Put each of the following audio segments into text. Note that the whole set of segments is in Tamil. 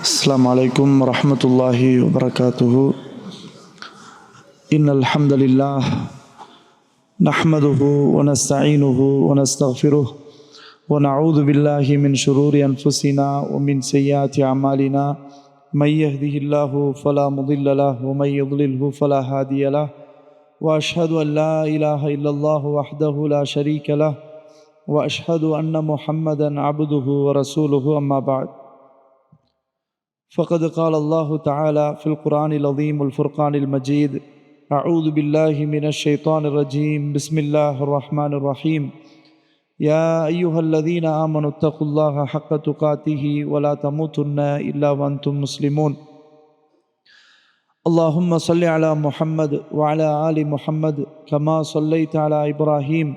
السلام عليكم ورحمة الله وبركاته. إن الحمد لله نحمده ونستعينه ونستغفره ونعوذ بالله من شرور أنفسنا ومن سيئات أعمالنا. من يهده الله فلا مضل له ومن يضلله فلا هادي له، وأشهد أن لا إله إلا الله وحده لا شريك له، وأشهد أن محمدا عبده ورسوله. أما بعد، فقد قال الله تعالى في القرآن العظيم الفرقان المجيد: أعوذ بالله من الشيطان الرجيم، بسم الله الرحمن الرحيم. يا أيها الذين آمنوا اتقوا الله حق تقاته ولا تموتن إلا وأنتم مسلمون. اللهم صل على محمد وعلى آل محمد كما صليت على إبراهيم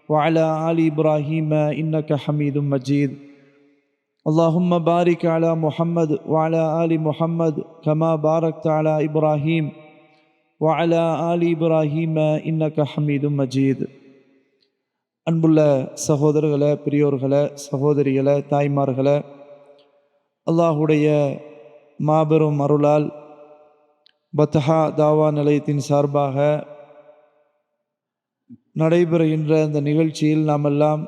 وعلى آل إبراهيم إنك حميد مجيد. اللهم بارك على محمد وعلى آل محمد كما باركت على إبراهيم وعلى آل إبراهيم إنك حميد مجيد. அன்புள்ள சகோதரர்களே, பெரியோர்களே, சகோதரிகளே, தாய்மார்களே, அல்லாஹுடைய மாபெரும் அருளால் பத்ஹா தாவா நிலையத்தின் சார்பாக நடைபெறுகின்ற இந்த நிகழ்ச்சியில் நாம் எல்லாம்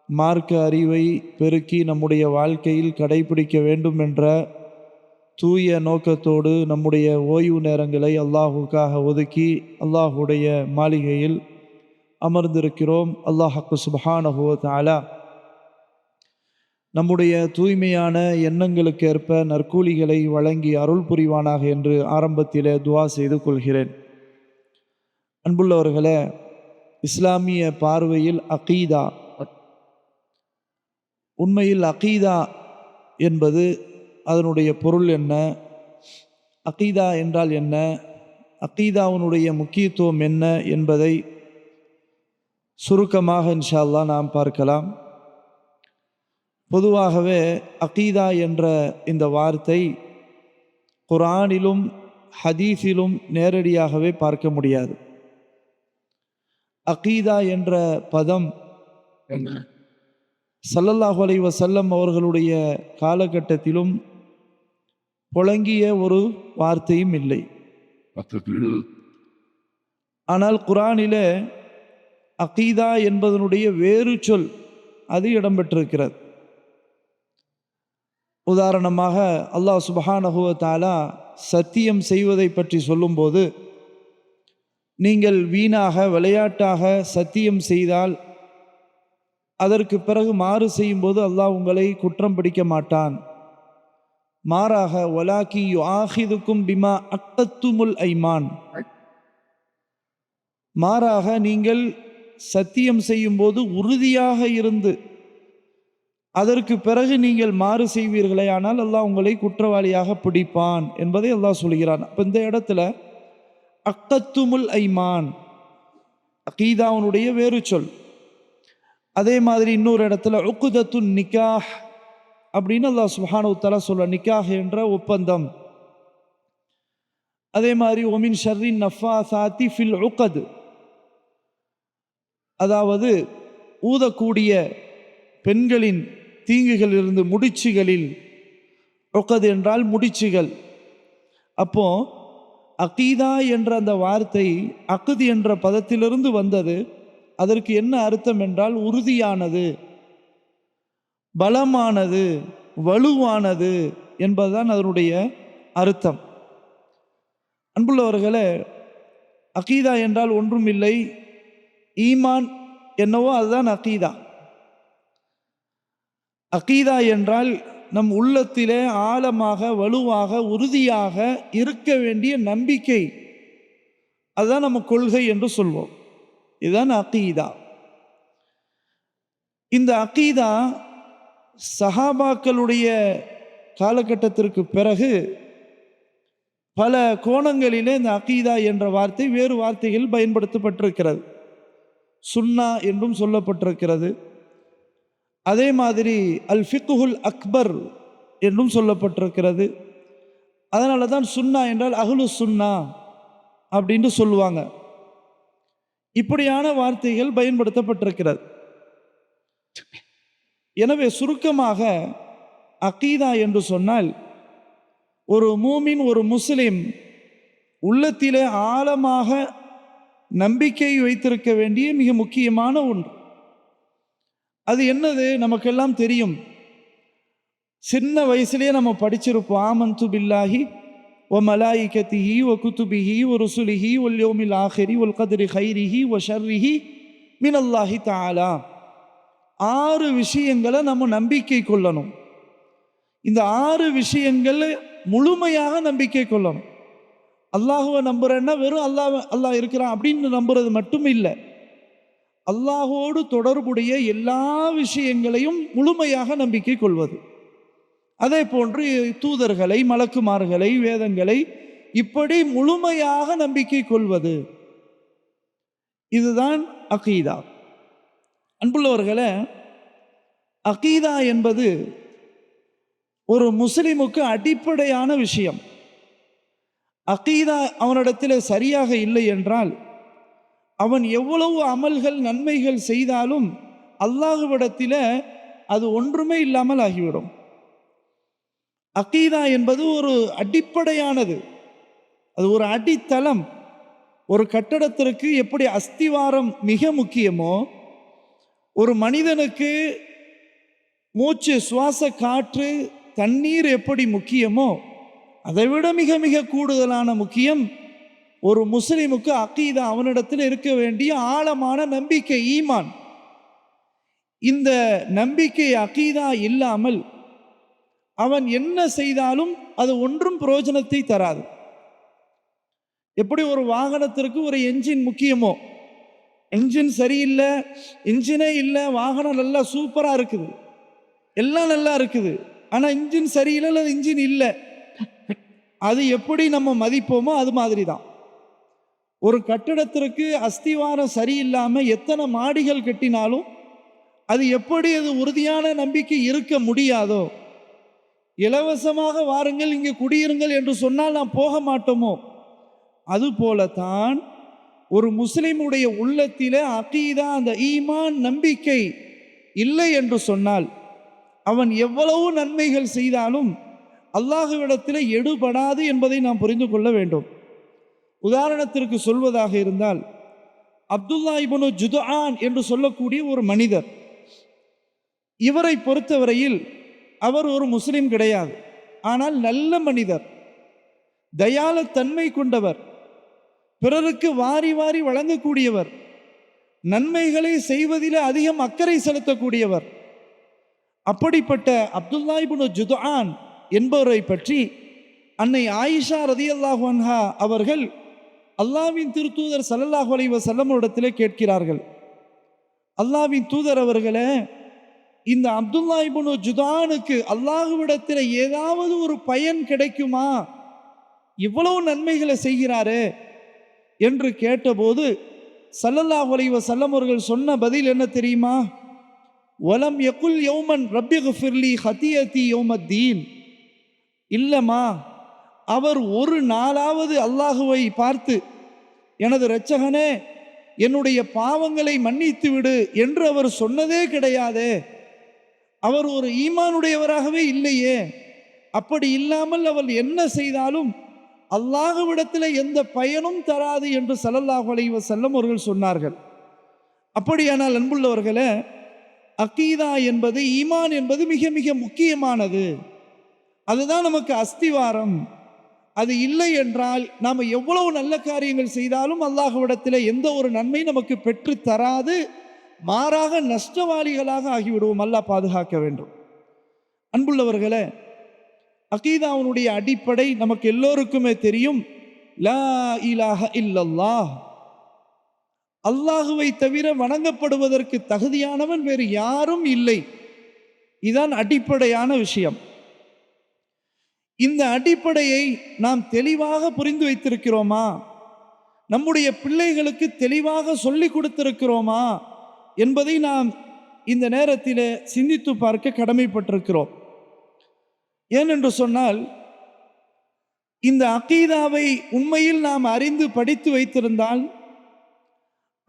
மார்க்க அறிவை பெருக்கி நம்முடைய வாழ்க்கையில் கடைபிடிக்க வேண்டும் என்ற தூய நோக்கத்தோடு நம்முடைய ஓய்வு நேரங்களை அல்லாஹுக்காக ஒதுக்கி அல்லாஹுடைய மாளிகையில் அமர்ந்திருக்கிறோம். அல்லாஹ்வுக்கு சுப்ஹானஹு வ தஆலா நம்முடைய தூய்மையான எண்ணங்களுக்கு ஏற்ப நற்கூலிகளை வழங்கி அருள் புரிவானாக என்று ஆரம்பத்திலே துஆ செய்து கொள்கிறேன். அன்புள்ளவர்களே, இஸ்லாமிய பார்வையில் அகீதா, உண்மையில் அகீதா என்பது அதனுடைய பொருள் என்ன, அகீதா என்றால் என்ன, அகீதாவுடைய முக்கியத்துவம் என்ன என்பதை சுருக்கமாக இன்ஷா அல்லாஹ் நாம் பார்க்கலாம். பொதுவாகவே அகீதா என்ற இந்த வார்த்தை குர்ஆனிலும் ஹதீஸிலும் நேரடியாகவே பார்க்க முடியாது. அகீதா என்ற பதம் ஸல்லல்லாஹு அலைஹி வஸல்லம் அவர்களுடைய காலகட்டத்திலும் புழங்கிய ஒரு வார்த்தையும் இல்லை. ஆனால் குர்ஆனிலே அகீதா என்பதனுடைய வேறு சொல் அது இடம்பெற்றிருக்கிறது. உதாரணமாக அல்லாஹ் சுப்ஹானஹு வ தஆலா சத்தியம் செய்வதை பற்றி சொல்லும்போது, நீங்கள் வீணாக விளையாட்டாக சத்தியம் செய்தால் அதற்கு பிறகு மாறு செய்யும்போது அல்லாஹ் உங்களை குற்றம் பிடிக்க மாட்டான். மாறாக வலாக்கி யுஆஹிதுக்கும் பிமா அக்கத்துமுல் ஐமான், மாறாக நீங்கள் சத்தியம் செய்யும்போது உறுதியாக இருந்து அதற்கு பிறகு நீங்கள் மாறு செய்வீர்களே ஆனால் அல்லாஹ் உங்களை குற்றவாளியாக பிடிப்பான் என்பதை அல்லாஹ் சொல்கிறான். அப்போ இந்த இடத்துல அக்கத்துமுல் ஐமான் அகீதாவுடைய வேறு சொல். அதே மாதிரி இன்னொரு இடத்துல உக்குதத்துன் நிக்காஹ் அப்படின்னு அல்லாஹ் சுப்ஹானஹு வ தஆலா சொல்ல, நிக்காஹ் என்ற ஒப்பந்தம். அதே மாதிரி ஒமின் ஷர்ரின் நஃபாசாத்தி ஃபில் உக்கத், அதாவது ஊதக்கூடிய பெண்களின் தீங்குகளிலிருந்து, முடிச்சுகளில். உக்கத் என்றால் முடிச்சுகள். அப்போ அகீதா என்ற அந்த வார்த்தை அக்து என்ற பதத்திலிருந்து வந்தது. அதற்கு என்ன அர்த்தம் என்றால் உறுதியானது, பலமானது, வலுவானது என்பதுதான் அதனுடைய அர்த்தம். அன்புள்ளவர்களே, அகீதா என்றால் ஒன்றும் இல்லை, ஈமான் என்னவோ அதுதான் அகீதா. அகீதா என்றால் நம் உள்ளத்திலே ஆழமாக, வலுவாக, உறுதியாக இருக்க வேண்டிய நம்பிக்கை, அதுதான் நம்ம கொள்கை என்று சொல்வோம். இதுதான் அகீதா. இந்த அகீதா சஹாபாக்களுடைய காலகட்டத்திற்கு பிறகு பல கோணங்களிலே இந்த அகீதா என்ற வார்த்தை வேறு வார்த்தைகள் பயன்படுத்தப்பட்டிருக்கிறது. சுன்னா என்றும் சொல்லப்பட்டிருக்கிறது. அதே மாதிரி அல் ஃபிக்ஹுல் அக்பர் என்றும் சொல்லப்பட்டிருக்கிறது. அதனால தான் சுன்னா என்றால் அஹ்லு சுன்னா அப்படின்னு சொல்லுவாங்க. இப்படியான வார்த்தைகள் பயன்படுத்தப்பட்டிருக்கிறது. எனவே சுருக்கமாக அகீதா என்று சொன்னால் ஒரு மூமின், ஒரு முஸ்லிம் உள்ளத்திலே ஆழமாக நம்பிக்கை வைத்திருக்க வேண்டிய மிக முக்கியமான ஒன்று. அது என்னது? நமக்கெல்லாம் தெரியும். சின்ன வயசுலேயே நம்ம படிச்சிருப்போம். ஆமன்து பில்லாஹி வ மலாயிகத்திஹி வ குதுபிஹி வ ருசுலிஹி வல் யௌமில் ஆஹிரி வல் கத்ரி கைரிஹி வ ஷர்ரிஹி மினல்லாஹி தஆலா. 6 விஷயங்களை நம்ம நம்பிக்கை கொள்ளணும். இந்த 6 விஷயங்கள் முழுமையாக நம்பிக்கை கொள்ளணும். அல்லாஹுவை நம்புறேன்னா வெறும் அல்லாஹ் இருக்கிறான் அப்படின்னு நம்புறது மட்டும் இல்லை. அல்லாஹோடு தொடர்புடைய எல்லா விஷயங்களையும் முழுமையாக நம்பிக்கை கொள்வது. அதே போன்று தூதர்களை, மலக்குமார்களை, வேதங்களை இப்படி முழுமையாக நம்பிக்கை கொள்வது. இதுதான் அகீதா. அன்புள்ளவர்களே, அகீதா என்பது ஒரு முஸ்லிமுக்கு அடிப்படையான விஷயம். அகீதா அவனிடத்தில் சரியாக இல்லை என்றால் அவன் எவ்வளவு அமல்கள், நன்மைகள் செய்தாலும் அல்லாஹ்விடத்தில் அது ஒன்றுமே இல்லாமல் ஆகிவிடும். அகீதா என்பது ஒரு அடிப்படையானது. அது ஒரு அடித்தளம். ஒரு கட்டடத்திற்கு எப்படி அஸ்திவாரம் மிக முக்கியமோ, ஒரு மனிதனுக்கு மூச்சு, சுவாச காற்று, தண்ணீர் எப்படி முக்கியமோ, அதைவிட மிக மிக கூடுதலான முக்கியம் ஒரு முஸ்லிமுக்கு அகீதா, அவனிடத்தில் இருக்க வேண்டிய ஆழமான நம்பிக்கை, ஈமான். இந்த நம்பிக்கை, அகீதா இல்லாமல் அவன் என்ன செய்தாலும் அது ஒன்றும் பிரயோஜனத்தை தராது. எப்படி ஒரு வாகனத்திற்கு ஒரு என்ஜின் முக்கியமோ, என்ஜின் சரியில்லை, என்ஜினே இல்லை, வாகனம் நல்லா சூப்பராக இருக்குது, எல்லாம் நல்லா இருக்குது, ஆனால் இன்ஜின் சரியில்லை, அல்லது இன்ஜின் இல்லை, அது எப்படி நம்ம மதிப்போமோ அது மாதிரி தான். ஒரு கட்டிடத்திற்கு அஸ்திவாரம் சரியில்லாமல் எத்தனை மாடிகள் கட்டினாலும் அது எப்படி அது உறுதியான நம்பிக்கை இருக்க முடியாதோ, இலவசமாக வாருங்கள் இங்கே குடியிருங்கள் என்று சொன்னால் நாம் போக மாட்டோமோ, அதுபோலத்தான் ஒரு முஸ்லிமுடைய உள்ளத்திலே அகீதா, அந்த ஈமான், நம்பிக்கை இல்லை என்று சொன்னால் அவன் எவ்வளவு நன்மைகள் செய்தாலும் அல்லாஹ்விடத்தில் எடுபடாது என்பதை நாம் புரிந்து கொள்ள வேண்டும். உதாரணத்திற்கு சொல்வதாக இருந்தால், அப்துல்லா இப்னு ஜுதுஆன் என்று சொல்லக்கூடிய ஒரு மனிதர், இவரை பொறுத்தவரையில் அவர் ஒரு முஸ்லிம் கிடையாது. ஆனால் நல்ல மனிதர், தயாளத்தன்மை கொண்டவர், பிறருக்கு வாரி வாரி வழங்கக்கூடியவர், நன்மைகளை செய்வதில் அதிகம் அக்கறை செலுத்தக்கூடியவர். அப்படிப்பட்ட அப்துல்லா இப்னு ஜுதுஆன் என்பவரை பற்றி அன்னை ஆயிஷா ரதியல்லாஹு அன்ஹா அவர்கள் அல்லாஹ்வின் திருத்தூதர் ஸல்லல்லாஹு அலைஹி வஸல்லம் இடத்திலே கேட்கிறார்கள். அல்லாஹ்வின் தூதர் அவர்களே, இந்த அப்துல்லா இப்னு ஜுதுஆனுக்கு அல்லாஹ்விடத்தில் ஏதாவது ஒரு பயன் கிடைக்குமா, இவ்வளவு நன்மைகளை செய்கிறாரே என்று கேட்டபோது ஸல்லல்லாஹு அலைஹி வஸல்லம் அவர்கள் சொன்ன பதில் என்ன தெரியுமா? வலம் யகுல் யௌமன் ரப்பிக்ஃபிர்லி ஹதியதி யௌமத்தீன். இல்லைம்மா, அவர் ஒரு நாளாவது அல்லாஹுவை பார்த்து, எனது இரட்சகனே என்னுடைய பாவங்களை மன்னித்து விடு என்று அவர் சொன்னதே கிடையாதே. அவர் ஒரு ஈமானுடையவராகவே இல்லையே. அப்படி இல்லாமல் அவர் என்ன செய்தாலும் அல்லாஹ்விடத்தில் எந்த பயனும் தராது என்று ஸல்லல்லாஹு அலைஹி வஸல்லம் அவர்கள் சொன்னார்கள். அப்படியானால் அன்புள்ளவர்களே, அகீதா என்பது, ஈமான் என்பது மிக மிக முக்கியமானது. அதுதான் நமக்கு அஸ்திவாரம். அது இல்லை என்றால் நாம் எவ்வளவு நல்ல காரியங்கள் செய்தாலும் அல்லாஹ்விடத்தில் எந்த ஒரு நன்மை நமக்கு பெற்று தராது, மாறாக நஷ்டவாளிகளாக ஆகிவிடுவோம். அல்லாஹ் பாதுகாக்க வேண்டும். அன்புள்ளவர்களே, அகீதாவுடைய அடிப்படை நமக்கு எல்லோருக்குமே தெரியும். லா இலாஹ இல்லல்லாஹ், அல்லாஹுவை தவிர வணங்கப்படுவதற்கு தகுதியானவன் வேறு யாரும் இல்லை. இதுதான் அடிப்படையான விஷயம். இந்த அடிப்படையை நாம் தெளிவாக புரிந்து வைத்திருக்கிறோமா? நம்முடைய பிள்ளைகளுக்கு தெளிவாக சொல்லிக் கொடுத்திருக்கிறோமா என்பதை நாம் இந்த நேரத்தில் சிந்தித்து பார்க்க கடமைப்பட்டிருக்கிறோம். ஏனென்று சொன்னால், இந்த அகீதாவை உண்மையில் நாம் அறிந்து படித்து வைத்திருந்தால்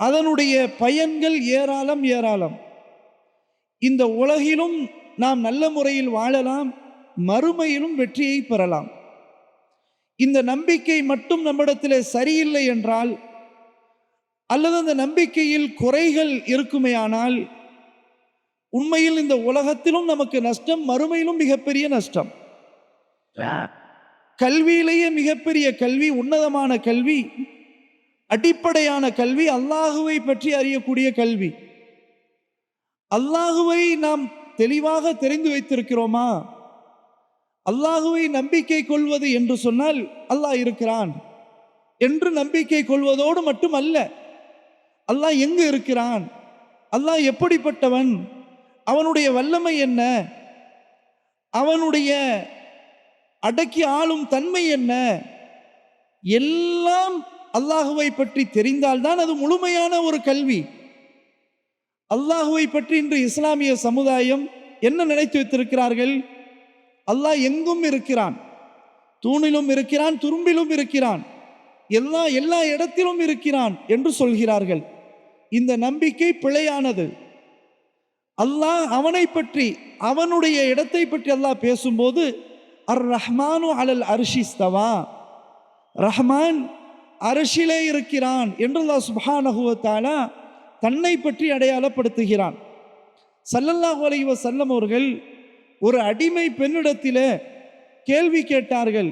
அதனுடைய பயன்கள் ஏராளம் ஏராளம். இந்த உலகிலும் நாம் நல்ல முறையில் வாழலாம், மறுமையிலும் வெற்றியை பெறலாம். இந்த நம்பிக்கை மட்டும் நம்மிடத்திலே சரியில்லை என்றால், அல்லது அந்த நம்பிக்கையில் குறைகள் இருக்குமேயானால், உண்மையில் இந்த உலகத்திலும் நமக்கு நஷ்டம், மறுமையிலும் மிகப்பெரிய நஷ்டம். கல்வியிலேயே மிகப்பெரிய கல்வி, உன்னதமான கல்வி, அடிப்படையான கல்வி அல்லாஹுவை பற்றி அறியக்கூடிய கல்வி. அல்லாஹுவை நாம் தெளிவாக தெரிந்து வைத்திருக்கிறோமா? அல்லாஹுவை நம்பிக்கை கொள்வது என்று சொன்னால் அல்லாஹ் இருக்கிறான் என்று நம்பிக்கை கொள்வதோடு மட்டுமல்ல, அல்லாஹ் எங்கு இருக்கிறான், அல்லாஹ் எப்படிப்பட்டவன், அவனுடைய வல்லமை என்ன, அவனுடைய அடக்கி ஆளும் தன்மை என்ன, எல்லாம் அல்லாஹுவை பற்றி தெரிந்தால்தான் அது முழுமையான ஒரு கல்வி. அல்லாஹுவை பற்றி இன்று இஸ்லாமிய சமுதாயம் என்ன நினைத்து வைத்திருக்கிறார்கள்? அல்லாஹ் எங்கும் இருக்கிறான், தூணிலும் இருக்கிறான், துரும்பிலும் இருக்கிறான், எல்லா இடத்திலும் இருக்கிறான் என்று சொல்கிறார்கள். இந்த நம்பிக்கை பிழையானது. அல்லாஹ் அவனை பற்றி, அவனுடைய இடத்தை பற்றி அல்லாஹ் பேசும்போது அர் ரஹ்மானு அலல் அர்ஷிஸ்தவா, ரஹ்மான் அரசிலே இருக்கிறான் என்று அல்லாஹ் சுப்ஹானஹு வ தஆலா தன்னை பற்றி அடையாளப்படுத்துகிறான். ஸல்லல்லாஹு அலைஹி வஸல்லம் அவர்கள் ஒரு அடிமை பெண்ணிடத்திலே கேள்வி கேட்டார்கள்.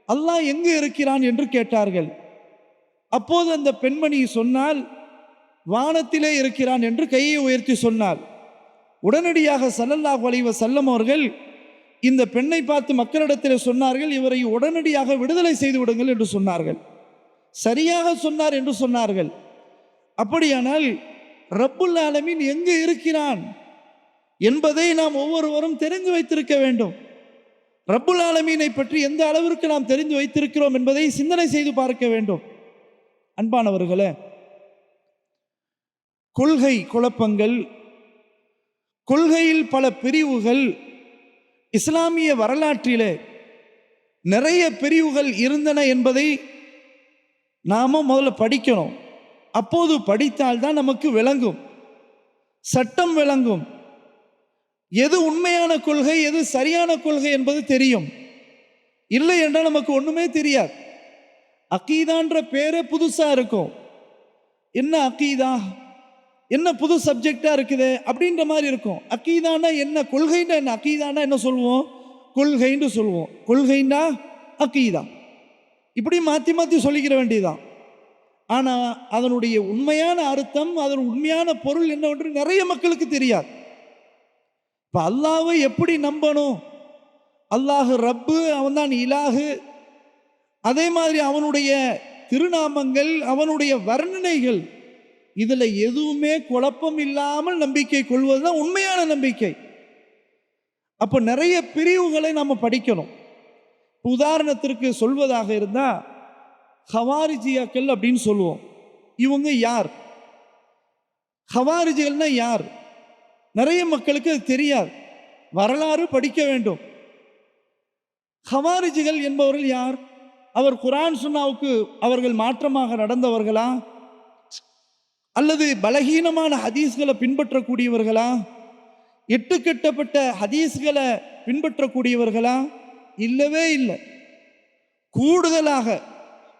அல்லாஹ் எங்கு இருக்கிறான் என்று கேட்டார்கள். அப்போது அந்த பெண்மணி சொன்னால், வானத்திலே இருக்கிறான் என்று கையை உயர்த்தி சொன்னார். உடனடியாக ஸல்லல்லாஹு அலைஹி வஸல்லம் அவர்கள் இந்த பெண்ணை பார்த்து மக்களிடத்தில் சொன்னார்கள், இவரை உடனடியாக விடுதலை செய்து விடுங்கள் என்று சொன்னார்கள். சரியாக சொன்னார் என்று சொன்னார்கள். அப்படியானால் ரப்புல் ஆலமீன் எங்கு இருக்கிறான் என்பதை நாம் ஒவ்வொருவரும் தெரிந்து வைத்திருக்க வேண்டும். ரப்புல் ஆலமீனை பற்றி எந்த அளவிற்கு நாம் தெரிந்து வைத்திருக்கிறோம் என்பதை சிந்தனை செய்து பார்க்க வேண்டும். அன்பானவர்களே, கொள்கை குழப்பங்கள், கொள்கையில் பல பிரிவுகள், இஸ்லாமிய வரலாற்றிலே நிறைய பிரிவுகள் இருந்தன என்பதை நாம முதல்ல படிக்கணும். அப்போது படித்தால்தான் நமக்கு விளங்கும், சட்டம் விளங்கும், எது உண்மையான கொள்கை, எது சரியான கொள்கை என்பது தெரியும். இல்லை என்றால் நமக்கு ஒண்ணுமே தெரியாது. அகீதான்ற பேரே புதுசா இருக்கும். என்ன அகீதா, என்ன புது சப்ஜெக்டா இருக்குது அப்படின்ற மாதிரி இருக்கும். அகீதானா என்ன, கொள்கைன்னா என்ன, அகீதானா என்ன சொல்லுவோம், கொள்கைன்னு சொல்லுவோம், கொள்கைன்னா அகீதா, இப்படி மாற்றி மாற்றி சொல்லிக்கிற வேண்டியதான். ஆனால் அதனுடைய உண்மையான அர்த்தம், அதன் உண்மையான பொருள் என்னவென்று நிறைய மக்களுக்கு தெரியாது. இப்போ அல்லாஹ்வை எப்படி நம்பணும்? அல்லாஹ் ரப்பு, அவன்தான் இலாஹு. அதே மாதிரி அவனுடைய திருநாமங்கள், அவனுடைய வர்ணனைகள், இதில் எதுவுமே குழப்பம் இல்லாமல் நம்பிக்கை கொள்வதுதான் உண்மையான நம்பிக்கை. அப்போ நிறைய பிரிவுகளை நம்ம படிக்கணும். உதாரணத்திற்கு சொல்வதாக இருந்தால், ஹவாரிஜியாக்கள் அப்படின்னு சொல்லுவோம். இவங்க யார்? ஹவாரிஜிகள்னா யார்? நிறைய மக்களுக்கு அது தெரியாது, வரலாறு படிக்க வேண்டும். ஹவாரிஜிகள் என்பவர்கள் யார்? அவர் குர்ஆன் சுன்னாவுக்கு அவர்கள் மாற்றமாக நடந்தவர்களா, அல்லது பலகீனமான ஹதீஸ்களை பின்பற்றக்கூடியவர்களா, எட்டுக்கட்டப்பட்ட ஹதீஸ்களை பின்பற்றக்கூடியவர்களா? இல்லவே இல்லை. கூடுதலாக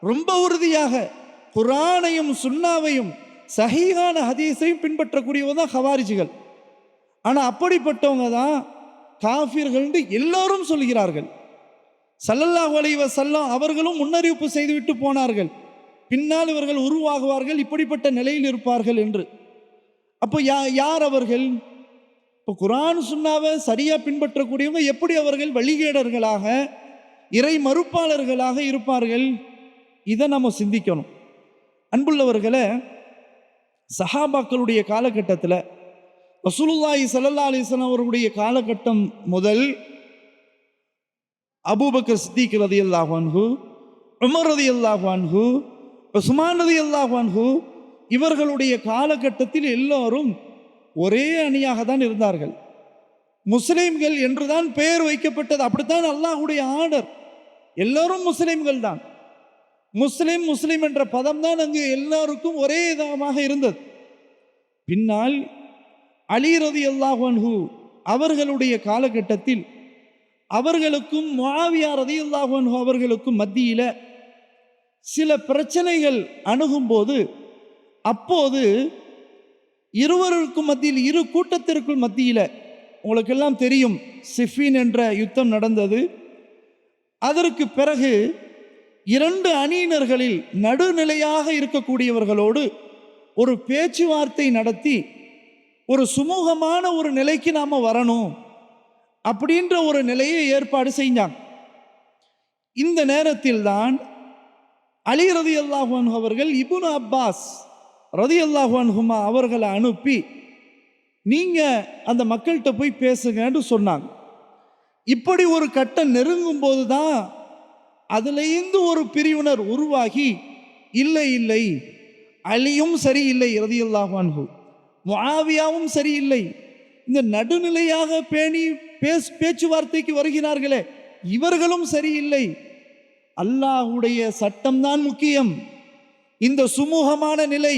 ரொம்ப உறுதியாக குர்ஆனையும் சுன்னாவையும் சஹீஹான ஹதீஸையும் பின்பற்றக்கூடியவங்க தான் ஹவாரிஜிகள். ஆனால் அப்படிப்பட்டவங்க தான் காஃபிர்கள் என்று எல்லோரும் சொல்கிறார்கள். ஸல்லல்லாஹு அலைஹி வஸல்லம் அவர்களும் முன்னறிவிப்பு செய்துவிட்டு போனார்கள், பின்னால் இவர்கள் உருவாகுவார்கள், இப்படிப்பட்ட நிலையில் இருப்பார்கள் என்று. அப்போ யார் அவர்கள்? இப்போ குர்ஆன் சுன்னாவை சரியாக பின்பற்றக்கூடியவங்க எப்படி அவர்கள் வழிகேடர்களாக, இறை மறுப்பாளர்களாக இருப்பார்கள்? இதை நம்ம சிந்திக்கணும். அன்புள்ளவர்களே, சஹாபாக்களுடைய காலகட்டத்தில், ரசூலுல்லாஹி ஸல்லல்லாஹு அலைஹி வஸல்லம் அவர்களுடைய காலகட்டம் முதல் அபூபக்கர் சித்திக் ரலியல்லாஹு அன்ஹு, உமர் ரலியல்லாஹு அன்ஹு, உஸ்மான் ரலியல்லாஹு அன்ஹு, இவர்களுடைய காலகட்டத்தில் எல்லோரும் ஒரே அணியாக தான் இருந்தார்கள். முஸ்லிம்கள் என்றுதான் பெயர் வைக்கப்பட்டது. அப்படித்தான் அல்லாஹ்வுடைய ஆர்டர். எல்லோரும் முஸ்லிம்கள் தான். முஸ்லிம் முஸ்லிம் என்ற பதம் தான் அங்கு எல்லாருக்கும் ஒரே விதமாக இருந்தது. பின்னால் அலி ரலியல்லாஹு அன்ஹு அவர்களுடைய காலகட்டத்தில் அவர்களுக்கும் முஆவியா ரலியல்லாஹு அன்ஹு அவர்களுக்கும் மத்தியில சில பிரச்சனைகள் அணுகும்போது, அப்போது இருவருக்கும் மத்தியில், இரு கூட்டத்திற்குள் மத்தியில, உங்களுக்கு எல்லாம் தெரியும் சிஃபின் என்ற யுத்தம் நடந்தது. அதற்கு பிறகு இரண்டு அணியினர்களில் நடுநிலையாக இருக்கக்கூடியவர்களோடு ஒரு பேச்சுவார்த்தை நடத்தி ஒரு சுமூகமான ஒரு நிலைக்கு நாம் வரணும் அப்படின்ற ஒரு நிலையை ஏற்பாடு செஞ்சாங்க. இந்த நேரத்தில் தான் அலி ரலியல்லாஹு அன்ஹு அவர்கள் இப்னு அப்பாஸ் ரலியல்லாஹு அன்ஹுமா அவர்களை அனுப்பி, நீங்க அந்த மக்கள்கிட்ட போய் பேசுங்கன்னு சொன்னாங்க. இப்படி ஒரு கட்டம் நெருங்கும் போது தான் அதுலேருந்து ஒரு பிரிவினர் உருவாகி, இல்லை இல்லை அலியும் சரியில்லை ரலியல்லாஹு அன்ஹு, முஆவியாவும் சரியில்லை, இந்த நடுநிலையாக பேணி பேச்சுவார்த்தைக்கு வருகிறார்களே இவர்களும் சரியில்லை, அல்லாஹ்வுடைய சட்டம்தான் முக்கியம், இந்த சுமூகமான நிலை,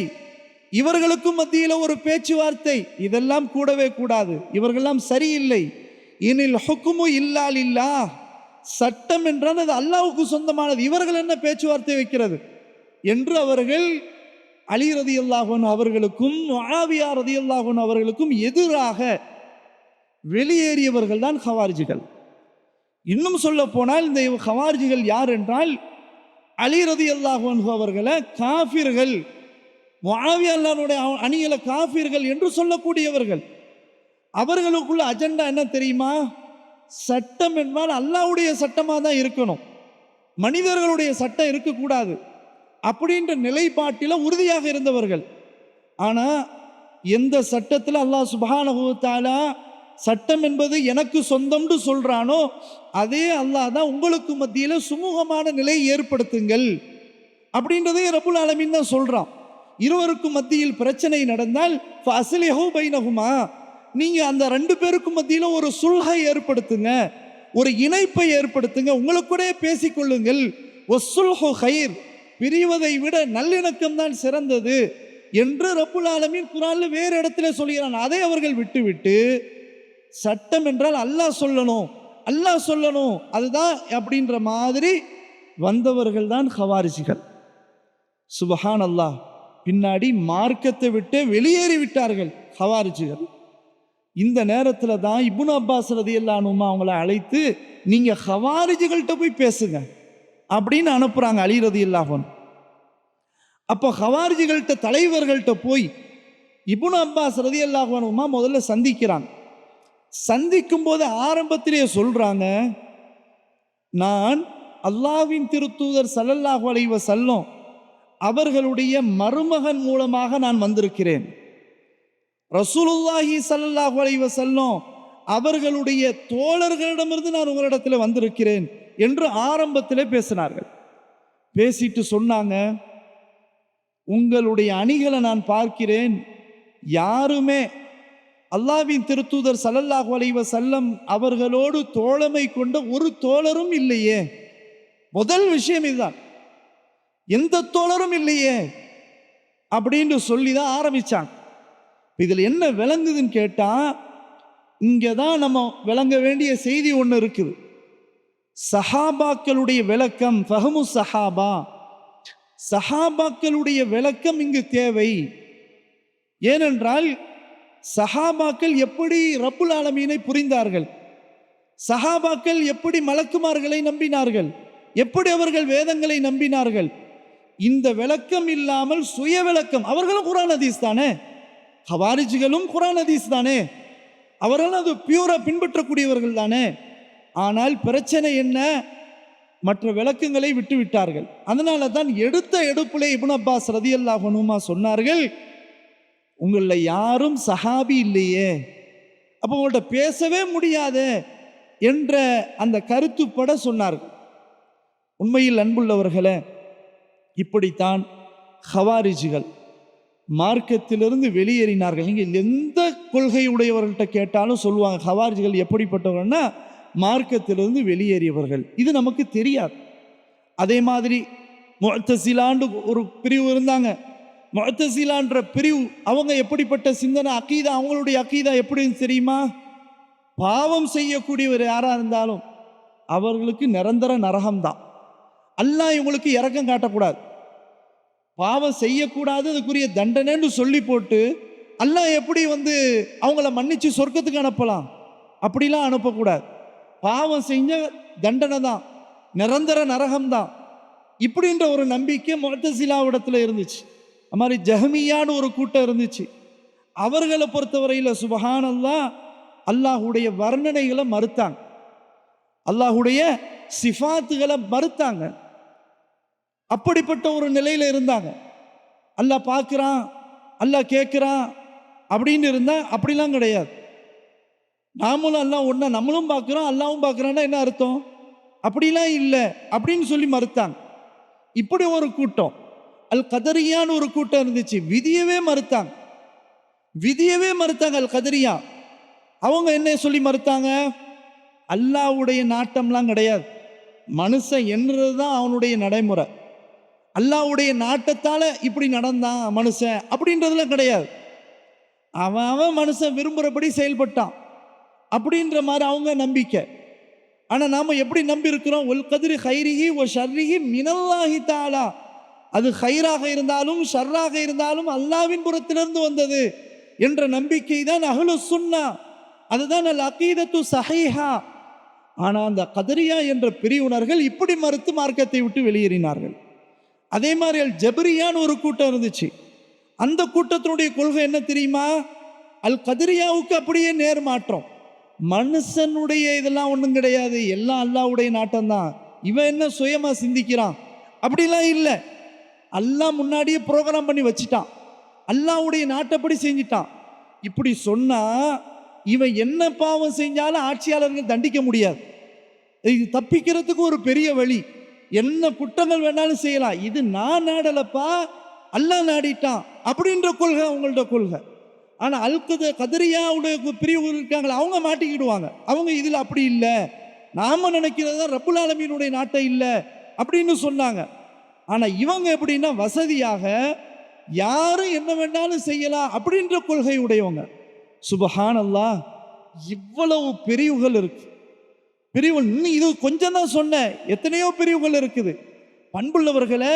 இவர்களுக்கும் மத்தியில் ஒரு பேச்சுவார்த்தை, இதெல்லாம் கூடவே கூடாது, இவர்களெல்லாம் சரியில்லை. இனில் ஹுக்குமு இல்லா லில்லாஹ், சட்டம் என்றால் அது அல்லாஹ்வுக்கு சொந்தமானது, இவர்கள் என்ன பேச்சுவார்த்தை வைக்கிறது என்று அவர்கள் அலி ரலியல்லாஹு அன்ஹு அவர்களுக்கும் முஆவியா ரலியல்லாஹு அன்ஹு அவர்களுக்கும் எதிராக வெளியேறியவர்கள் தான் ஹவாரிஜிகள். இன்னும் சொல்ல போனால் இந்த ஹவாரிஜிகள் யார் என்றால், அலி ரலியல்லாஹு அன்ஹு அவர்களை காஃபிர்கள், முஆவியா அல்லாஹ்வுடைய அணிகளை காஃபிர்கள் என்று சொல்லக்கூடியவர்கள். அவர்களுக்குள்ள அஜெண்டா என்ன தெரியுமா? சட்டம் என்பால் அல்லாஹ்வுடைய சட்டமாக தான் இருக்கணும், மனிதர்களுடைய சட்டம் இருக்கக்கூடாது அப்படின்ற நிலைப்பாட்டில் உறுதியாக இருந்தவர்கள். ஆனால் எந்த சட்டத்தில் அல்லாஹ் சுப்ஹானஹு வ தஆலா சட்டம் என்பது எனக்கு சொந்தம்னு சொல்றானோ அதே அல்லாஹ் தான் உங்களுக்கு மத்தியில் சுமூகமான நிலையை ஏற்படுத்துங்கள் அப்படின்றதே ரப்புல் ஆலமீன் தான் சொல்றான். இருவருக்கும் மத்தியில் பிரச்சனை நடந்தால் ஃபஅஸ்லிஹு பைனஹுமா, நீங்க அந்த ரெண்டு பேருக்கும் மத்தியில் ஒரு சுல்ஹை ஏற்படுத்துங்க, ஒரு இணைப்பை ஏற்படுத்துங்க, உங்களுக்கூட பேசிக்கொள்ளுங்கள். வஸ்ஸுல்ஹு கைர், பிரிவதை விட நல்லிணக்கம் தான் சிறந்தது என்று ரப்புல் ஆலமீன் குர்ஆன்ல வேறு இடத்துல சொல்கிறான். அதை அவர்கள் விட்டுவிட்டு சட்டம் என்றால் அல்லாஹ் சொல்லணும், அல்லாஹ் சொல்லணும் அதுதான் அப்படின்ற மாதிரி வந்தவர்கள் தான் ஹவாரிஜிகள். சுபஹான் அல்லாஹ், பின்னாடி மார்க்கத்தை விட்டு வெளியேறி விட்டார்கள் ஹவாரிஜிகள். இந்த நேரத்தில் தான் இப்னு அப்பாஸ் ரலியல்லாஹு அன்ஹு அவங்கள அழைத்து, நீங்க ஹவாரிஜிகள்கிட்ட போய் பேசுங்க அப்படின்னு அனுப்புறாங்க அலி ரலியல்லாஹு அன்ஹு. அப்போ ஹவாரிஜிகள்கிட்ட தலைவர்கள்ட்ட போய் இப்னு அப்பாஸ் ரலியல்லாஹு அன்ஹு முதல்ல சந்திக்கிறாங்க. சந்திக்கும் போது ஆரம்பத்திலே சொல்றாங்க, நான் அல்லாஹ்வின் திருத்தூதர் ஸல்லல்லாஹு அலைஹி வஸல்லம் அவர்களுடைய மருமகன் மூலமாக நான் வந்திருக்கிறேன், ரசூலுல்லாஹி ஸல்லல்லாஹு அலைஹி வஸல்லம் அவர்களுடைய தோழர்களிடமிருந்து நான் உங்களிடத்தில் வந்திருக்கிறேன் என்று ஆரம்பத்திலே பேசினார்கள். பேசிட்டு சொன்னாங்க, உங்களுடைய அணிகளை நான் பார்க்கிறேன், யாருமே அல்லாஹ்வின் திருத்தூதர் ஸல்லல்லாஹு அலைஹி வஸல்லம் அவர்களோடு தோழமை கொண்ட ஒரு தோழரும் இல்லையே. முதல் விஷயம் இதுதான், எந்த தோழரும் இல்லையே அப்படின்னு சொல்லி தான் ஆரம்பிச்சாங்க. இதில் என்ன விளங்குதுன்னு கேட்டா, இங்கே தான் நம்ம விளங்க வேண்டிய செய்தி ஒன்று இருக்குது. சஹாபாக்களுடைய விளக்கம், ஃபஹ்மு சஹாபா, சஹாபாக்களுடைய விளக்கம் இங்கு தேவை. ஏனென்றால் சஹாபாக்கள் எப்படி ரப்புல் ஆலமீனை புரிந்தார்கள், சஹாபாக்கள் எப்படி மலக்குமார்களை நம்பினார்கள், எப்படி அவர்கள் வேதங்களை நம்பினார்கள், இந்த விளக்கம் இல்லாமல் சுய விளக்கம், அவர்களும் குர்ஆன் ஹதீஸ் தானே, ஹவாரிஜிகளும் குர்ஆன் ஹதீஸ் தானே, அவர்கள் அது பியூரா பின்பற்றக்கூடியவர்கள் தானே. ஆனால் பிரச்சனை என்ன? மற்ற விளக்கங்களை விட்டு விட்டார்கள். அதனால தான் எடுத்த எடுப்பிலே இப்னு அப்பாஸ் ரலியல்லாஹு அன்ஹுமா சொன்னார்கள், உங்களில் யாரும் சஹாபி இல்லையே, அப்போ உங்கள்கிட்ட பேசவே முடியாது என்ற அந்த கருத்துப்பட சொன்னார்கள். உண்மையில் அன்புள்ளவர்களே, இப்படித்தான் ஹவாரிஜிகள் மார்க்கத்திலிருந்து வெளியேறினார்கள். நீங்கள் எந்த கொள்கையுடையவர்கள்ட்ட கேட்டாலும் சொல்லுவாங்க, ஹவாரிஜிகள் எப்படிப்பட்டவர்கள்னா மார்க்கத்திலிருந்து வெளியேறியவர்கள். இது நமக்கு தெரியாது. அதே மாதிரி முஅ்தஸிலான்னு ஒரு பிரிவு இருந்தாங்க. முஅ்தஸிலான்ற பிரிவு அவங்க எப்படிப்பட்ட சிந்தனை, அகீதா, அவங்களுடைய அகீதா எப்படின்னு தெரியுமா? பாவம் செய்யக்கூடியவர் யாராக இருந்தாலும், அவர்களுக்கு நிரந்தர நரகம்தான். அல்லாஹ் இவங்களுக்கு இரக்கம் காட்டக்கூடாது, பாவம் செய்யக்கூடாது, அதுக்குரிய தண்டனைன்னு சொல்லி போட்டு அல்லாஹ் எப்படி அவங்கள மன்னிச்சு சொர்க்கத்துக்கு அனுப்பலாம்? அப்படிலாம் அனுப்பக்கூடாது. பாவம் செஞ்ச தண்டனை தான், நிரந்தர நரகம்தான். இப்படின்ற ஒரு நம்பிக்கை முஅ்தஸிலாவிடத்தில் இருந்துச்சு. அது மாதிரி ஜஹ்மியான்னு ஒரு கூட்டம் இருந்துச்சு. அவர்களை பொறுத்தவரையில் சுபஹானல்லாஹ் அல்லாஹுடைய வர்ணனைகளை மறுத்தாங்க, அல்லாஹுடைய சிஃபாத்துகளை மறுத்தாங்க. அப்படிப்பட்ட ஒரு நிலையில் இருந்தாங்க. அல்லாஹ் பார்க்குறான், அல்லாஹ் கேட்குறான் அப்படின்னு இருந்தால் அப்படிலாம் கிடையாது. நாமளும் அல்லாஹ் ஒன்றா, நம்மளும் பார்க்குறோம் அல்லாவும் பார்க்குறான்னா என்ன அர்த்தம்? அப்படிலாம் இல்லை அப்படின்னு சொல்லி மறுத்தாங்க. இப்படி ஒரு கூட்டம் அல் கதரியான்னு ஒரு கூட்டம் இருந்துச்சு. விதியவே மறுத்தாங்க, விதியவே மறுத்தாங்க அல் கதரியா. அவங்க என்ன சொல்லி மறுத்தாங்க? அல்லாஹ்வுடைய நாட்டம்லாம் கிடையாது, மனுஷன் என்றது தான் அவனுடைய நடைமுறை. அல்லாஹ்வுடைய நாட்டத்தால் இப்படி நடந்தான் மனுஷன் அப்படின்றதுலாம் கிடையாது. அவன் மனுஷன் விரும்புகிறபடி செயல்பட்டான் அப்படின்ற மாதிரி அவங்க நம்பிக்கை. ஆனால் நாம் எப்படி நம்பி இருக்கிறோம்? ஒல் கதிரி ஹைரிஹி ஒ ஷர்ரிஹி மினல்லாஹி தஆலா. அது ஹைராக இருந்தாலும் ஷர்ராக இருந்தாலும் அல்லாஹ்வின் புறத்திலிருந்து வந்தது என்ற நம்பிக்கை தான் அஹ்லு சுன்னா, அதுதான் அல் அகீதத்து ஸஹீஹா. ஆனால் அந்த கதரியா என்ற பிரிவினர்கள் இப்படி மறுத்து மார்க்கத்தை விட்டு வெளியேறினார்கள். அதே மாதிரி அல் ஜபரியான்னு ஒரு கூட்டம் இருந்துச்சு. அந்த கூட்டத்தினுடைய கொள்கை என்ன தெரியுமா? அல் கதரியாவுக்கு அப்படியே நேர்மாற்றம். மனுஷனுடைய இதெல்லாம் ஒன்றும் கிடையாது, எல்லாம் அல்லாஹ்வுடைய நாட்டம்தான், இவன் என்ன சுயமாக சிந்திக்கிறான் அப்படிலாம் இல்லை. அல்லாஹ் முன்னாடியே ப்ரோக்ராம் பண்ணி வச்சுட்டான், அல்லாஹ்வுடைய நாட்டப்படி செஞ்சிட்டான். இப்படி சொன்னா இவன் என்ன பாவம் செஞ்சாலும் ஆட்சியாளர்கள் தண்டிக்க முடியாது. இது தப்பிக்கிறதுக்கு ஒரு பெரிய வழி, என்ன குற்றங்கள் வேணாலும் செய்யலாம், இது நான் நாடலப்பா அல்லாஹ் நாடிட்டான் அப்படின்ற கொள்கை அவங்கள்ட்ட கொள்கை. ஆனால் கதரியாவுடைய பிரிவு இருக்காங்களா, அவங்க மாட்டிக்கிடுவாங்க. அவங்க இதில் அப்படி இல்லை, நாம நினைக்கிறது தான் ரப்புல் ஆலமீனுடைய நாட்டை இல்லை அப்படின்னு சொன்னாங்க. ஆனால் இவங்க எப்படின்னா வசதியாக யாரும் என்ன வேண்டாலும் செய்யலாம் அப்படின்ற கொள்கை உடையவங்க. சுபஹானல்லாஹ், இவ்வளவு பிரிவுகள் இருக்கு. பிரிவுகள் இன்னும் இது கொஞ்சம் தான் சொன்னேன், எத்தனையோ பிரிவுகள் இருக்குது பண்புள்ளவர்களே.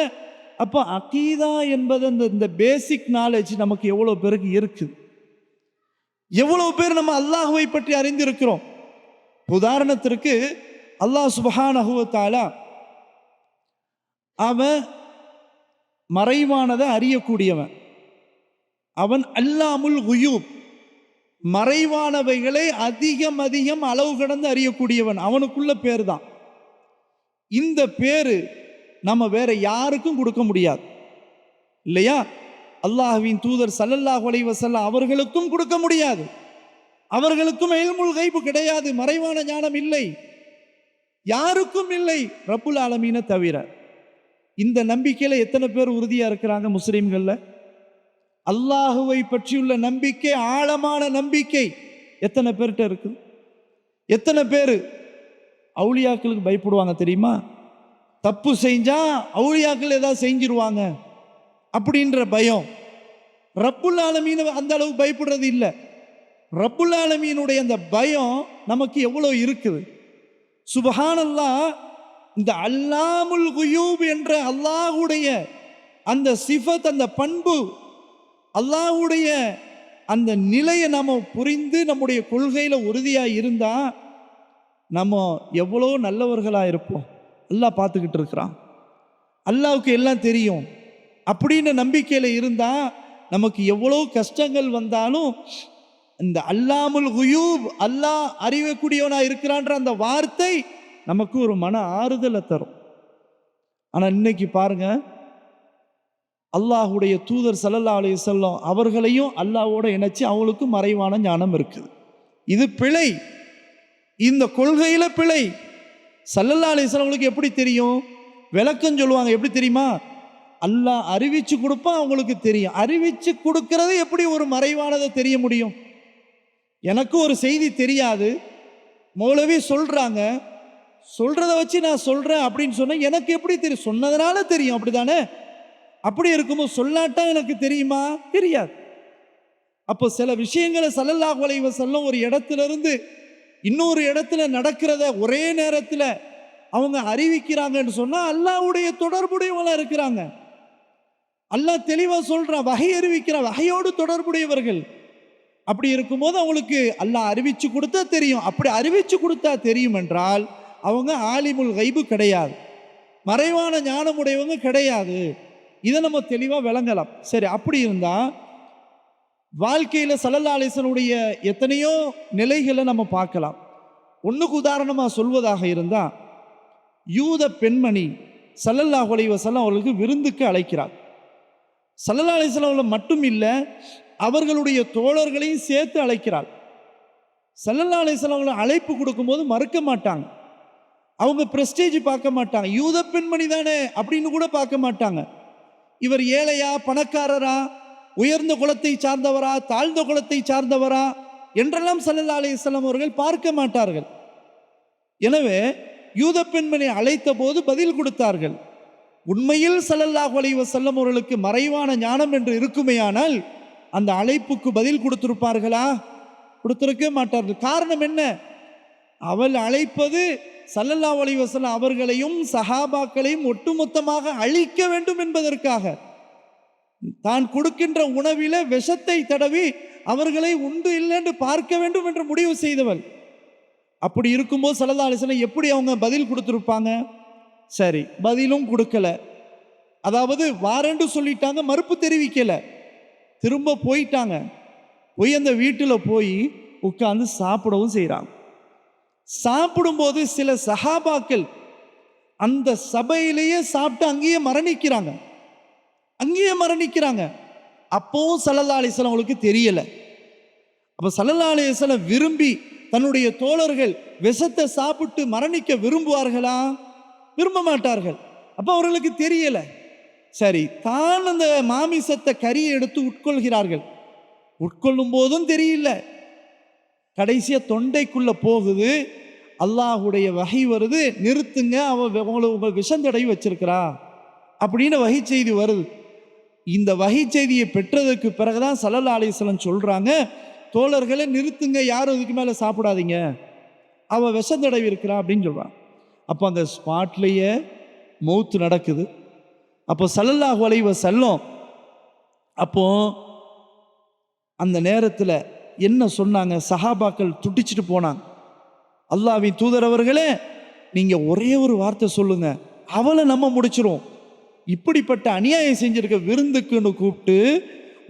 அப்போ அகீதா என்பது இந்த பேசிக் நாலேஜ் நமக்கு எவ்வளோ பேருக்கு இருக்குது? எவ்வளவு பேர் நம்ம அல்லாஹுவை பற்றி அறிந்திருக்கிறோம்? உதாரணத்திற்கு அல்லாஹ் சுப்ஹானஹு வ தஆலா அவன் மறைவானதை அறியக்கூடியவன், அவன் அல்லாமுல் குயூப், மறைவானவைகளை அதிகம் அதிகம் அளவு கடந்து அறியக்கூடியவன். அவனுக்குள்ள பேர் தான் இந்த பேரு. நம்ம வேற யாருக்கும் கொடுக்க முடியாது இல்லையா? அல்லாஹ்வின் தூதர் ஸல்லல்லாஹு அலைஹி வஸல்லம் அவர்களுக்கும் கொடுக்க முடியாது. அவர்களுக்கும் இல்முல் கைப் கிடையாது, மறைவான ஞானம் இல்லை, யாருக்கும் இல்லை, ரப்புல் ஆலமீனை தவிர. இந்த நம்பிக்கையில எத்தனை பேர் உறுதியா இருக்கிறாங்க முஸ்லிம்கள்ல? அல்லாஹுவை பற்றியுள்ள நம்பிக்கை, ஆழமான நம்பிக்கை எத்தனை பேர்கிட்ட இருக்கு? எத்தனை பேர் அவுலியாக்களுக்கு பயப்படுவாங்க தெரியுமா? தப்பு செஞ்சா அவுலியாக்கள் ஏதாவது செஞ்சிருவாங்க அப்படின்ற பயம். ரப்புல் ஆலமீன் அந்த அளவு பயப்படுறது இல்லை. ரப்புல் ஆலமீனுடைய அந்த பயம் நமக்கு எவ்வளோ இருக்குது. சுப்ஹானல்லாஹ், இந்த அல்லாமுல் குயூப் என்ற அல்லாஹுடைய அந்த சிஃபத், அந்த பண்பு, அல்லாஹுடைய அந்த நிலையை நம்ம புரிந்து நம்முடைய கொள்கையில் உறுதியாக இருந்தால் நம்ம எவ்வளோ நல்லவர்களாக இருப்போம். அல்லாஹ் பார்த்துக்கிட்டு இருக்கிறான், அல்லாஹ்வுக்கு எல்லாம் தெரியும் அப்படின்னு நம்பிக்கையில் இருந்தால் நமக்கு எவ்வளோ கஷ்டங்கள் வந்தாலும் இந்த அல்லாமுல் குயூப், அல்லாஹ் அறியக்கூடியவனாக இருக்கிறான்ற அந்த வார்த்தை நமக்கு ஒரு மன ஆறுதலை தரும். ஆனால் இன்னைக்கு பாருங்க, அல்லாஹுடைய தூதர் ஸல்லல்லாஹு அலைஹி வஸல்லம் அவர்களையும் அல்லாஹ்வோட இணைச்சி அவங்களுக்கும் மறைவான ஞானம் இருக்குது. இது பிழை, இந்த கொள்கையில பிழை. ஸல்லல்லாஹு அலைஹி வஸல்லம் அவங்களுக்கு எப்படி தெரியும்? விளக்கம் சொல்லுவாங்க. எப்படி தெரியுமா? அல்லாஹ் அறிவிச்சு கொடுப்பான், அவங்களுக்கு தெரியும். அறிவிச்சு கொடுக்கறது எப்படி ஒரு மறைவானதை தெரிய முடியும்? எனக்கு ஒரு செய்தி தெரியாது, மௌலவி சொல்றாங்க, சொல்றத வச்சு நான் சொல்றேன் அப்படின்னு சொன்னா எனக்கு எப்படி தெரியும்? சொன்னதுனால தெரியும், அப்படிதானே? அப்படி இருக்கும்போது சொல்லாட்டா எனக்கு தெரியுமா? தெரியாது. அப்போ சில விஷயங்களை ஸல்லல்லாஹு அலைஹி வஸல்லம் ஒரு இடத்துல இருந்து இன்னொரு இடத்துல நடக்கிறத ஒரே நேரத்தில் அவங்க அறிவிக்கிறாங்கன்னு சொன்னா அல்லாஹ்வுடைய தொடர்புடையவங்களா இருக்கிறாங்க. அல்லாஹ் தெளிவா சொல்றான், வகை அறிவிக்கிறான், வகையோடு தொடர்புடையவர்கள். அப்படி இருக்கும்போது அவங்களுக்கு அல்லாஹ் அறிவிச்சு கொடுத்தா தெரியும். அப்படி அறிவிச்சு கொடுத்தா தெரியும் என்றால் அவங்க ஆலிமுல் கைபு கிடையாது, மறைவான ஞானமுடையவங்க கிடையாது. இதை நம்ம தெளிவா விளங்கலாம். சரி, அப்படி இருந்தா வாழ்க்கையில ஸல்லல்லாஹு அலைஹி வஸல்லம் எத்தனையோ நிலைகளை நம்ம பார்க்கலாம். ஒண்ணுக்கு உதாரணமா சொல்வதாக இருந்தா, யூத பெண்மணி ஸல்லல்லாஹு அலைஹி வஸல்லம் அவர்களுக்கு விருந்துக்கு அழைக்கிறார். ஸல்லல்லாஹு அலைஹி வஸல்லம் மட்டும் இல்லை, அவர்களுடைய தோழர்களையும் சேர்த்து அழைக்கிறார். ஸல்லல்லாஹு அலைஹி வஸல்லம் அழைப்பு கொடுக்கும்போது மறுக்க மாட்டாங்க. அவங்க பிரஸ்டேஜ் பார்க்க மாட்டாங்க. யூத பெண்மணி தானே அப்படின்னு கூட பார்க்க மாட்டாங்க. இவர் ஏழையா பணக்காரரா, உயர்ந்த குலத்தை சார்ந்தவரா தாழ்ந்த குலத்தை சார்ந்தவரா என்றெல்லாம் ஸல்லல்லாஹு அலைஹி வஸல்லம் அவர்கள் பார்க்க மாட்டார்கள். எனவே யூத பெண்மணி அழைத்த போது பதில் கொடுத்தார்கள். உண்மையில் ஸல்லல்லாஹு அலைஹி வஸல்லம் அவர்களுக்கு மறைவான ஞானம் என்று இருக்குமேயானால் அந்த அழைப்புக்கு பதில் கொடுத்திருப்பார்களா? கொடுத்திருக்க மாட்டார்கள். காரணம் என்ன? அவள் அழைப்பது ஸல்லல்லாஹு அலைஹி வஸல்லம் அவர்களையும் சஹாபாக்களையும் ஒட்டுமொத்தமாக அழிக்க வேண்டும் என்பதற்காக. தான் கொடுக்கின்ற உணவில விஷத்தை தடவி அவர்களை உண்டு இல்லை என்று பார்க்க வேண்டும் என்று முடிவு செய்தவள். அப்படி இருக்கும்போது ஸல்லல்லாஹு அலைஹி வஸல்லம் எப்படி அவங்க பதில் கொடுத்திருப்பாங்க? சரி, பதிலும் கொடுக்கல. அதாவது வாரண்டு சொல்லிட்டாங்க, மறுப்பு தெரிவிக்கல. திரும்ப போயிட்டாங்க. போய் அந்த வீட்டில் போய் உட்கார்ந்து சாப்பிடவும் செய்கிறாங்க. சாப்பிடும்போது சில சஹாபாக்கள் அந்த சபையிலேயே சாப்பிட்டு அங்கேயே மரணிக்கிறாங்க. அப்பவும் ஸல்லல்லாஹு அலைஹி வஸல்லம் அவங்களுக்கு தெரியல. அப்ப ஸல்லல்லாஹு அலைஹி வஸல்லம் விரும்பி தன்னுடைய தோழர்கள் விஷத்தை சாப்பிட்டு மரணிக்க விரும்புவார்களா? விரும்ப மாட்டார்கள். அப்ப அவர்களுக்கு தெரியல. சரி, தான் அந்த மாமிசத்தை கறியை எடுத்து உட்கொள்கிறார்கள். உட்கொள்ளும் போதும் தெரியல. கடைசியா தொண்டைக்குள்ள போகுது. அல்லாஹ்வுடைய வஹி வருது, நிறுத்துங்க, உங்க விஷந்தடை வச்சிருக்கிறா அப்படின்னு வஹி செய்தி வருது. இந்த வஹி செய்தியை பெற்றதுக்கு பிறகுதான் ஸல்லல்லாஹு அலைஹி வஸல்லம் சொல்றாங்க, தோழர்களை நிறுத்துங்க, யாரும் இதுக்கு மேல சாப்பிடாதீங்க, அவ விஷந்தடை இருக்கிறா அப்படின்னு சொல்றாங்க. அப்போ அந்த ஸ்பாட்லேயே மௌத்து நடக்குது. அப்போ ஸல்லல்லாஹு அலைஹி வஸல்லம் அப்போ அந்த நேரத்தில் என்ன சொன்னாங்க? சஹாபாக்கள் துடிச்சிட்டு போனாங்க. அல்லாஹ்வின் தூதர் அவர்களே, நீங்க ஒரே ஒரு வார்த்தை சொல்லுங்க, அவளை நம்ம முடிச்சிரும். இப்படிப்பட்ட அநியாயம் செஞ்சிருக்க விருந்துக்குன்னு கூப்பிட்டு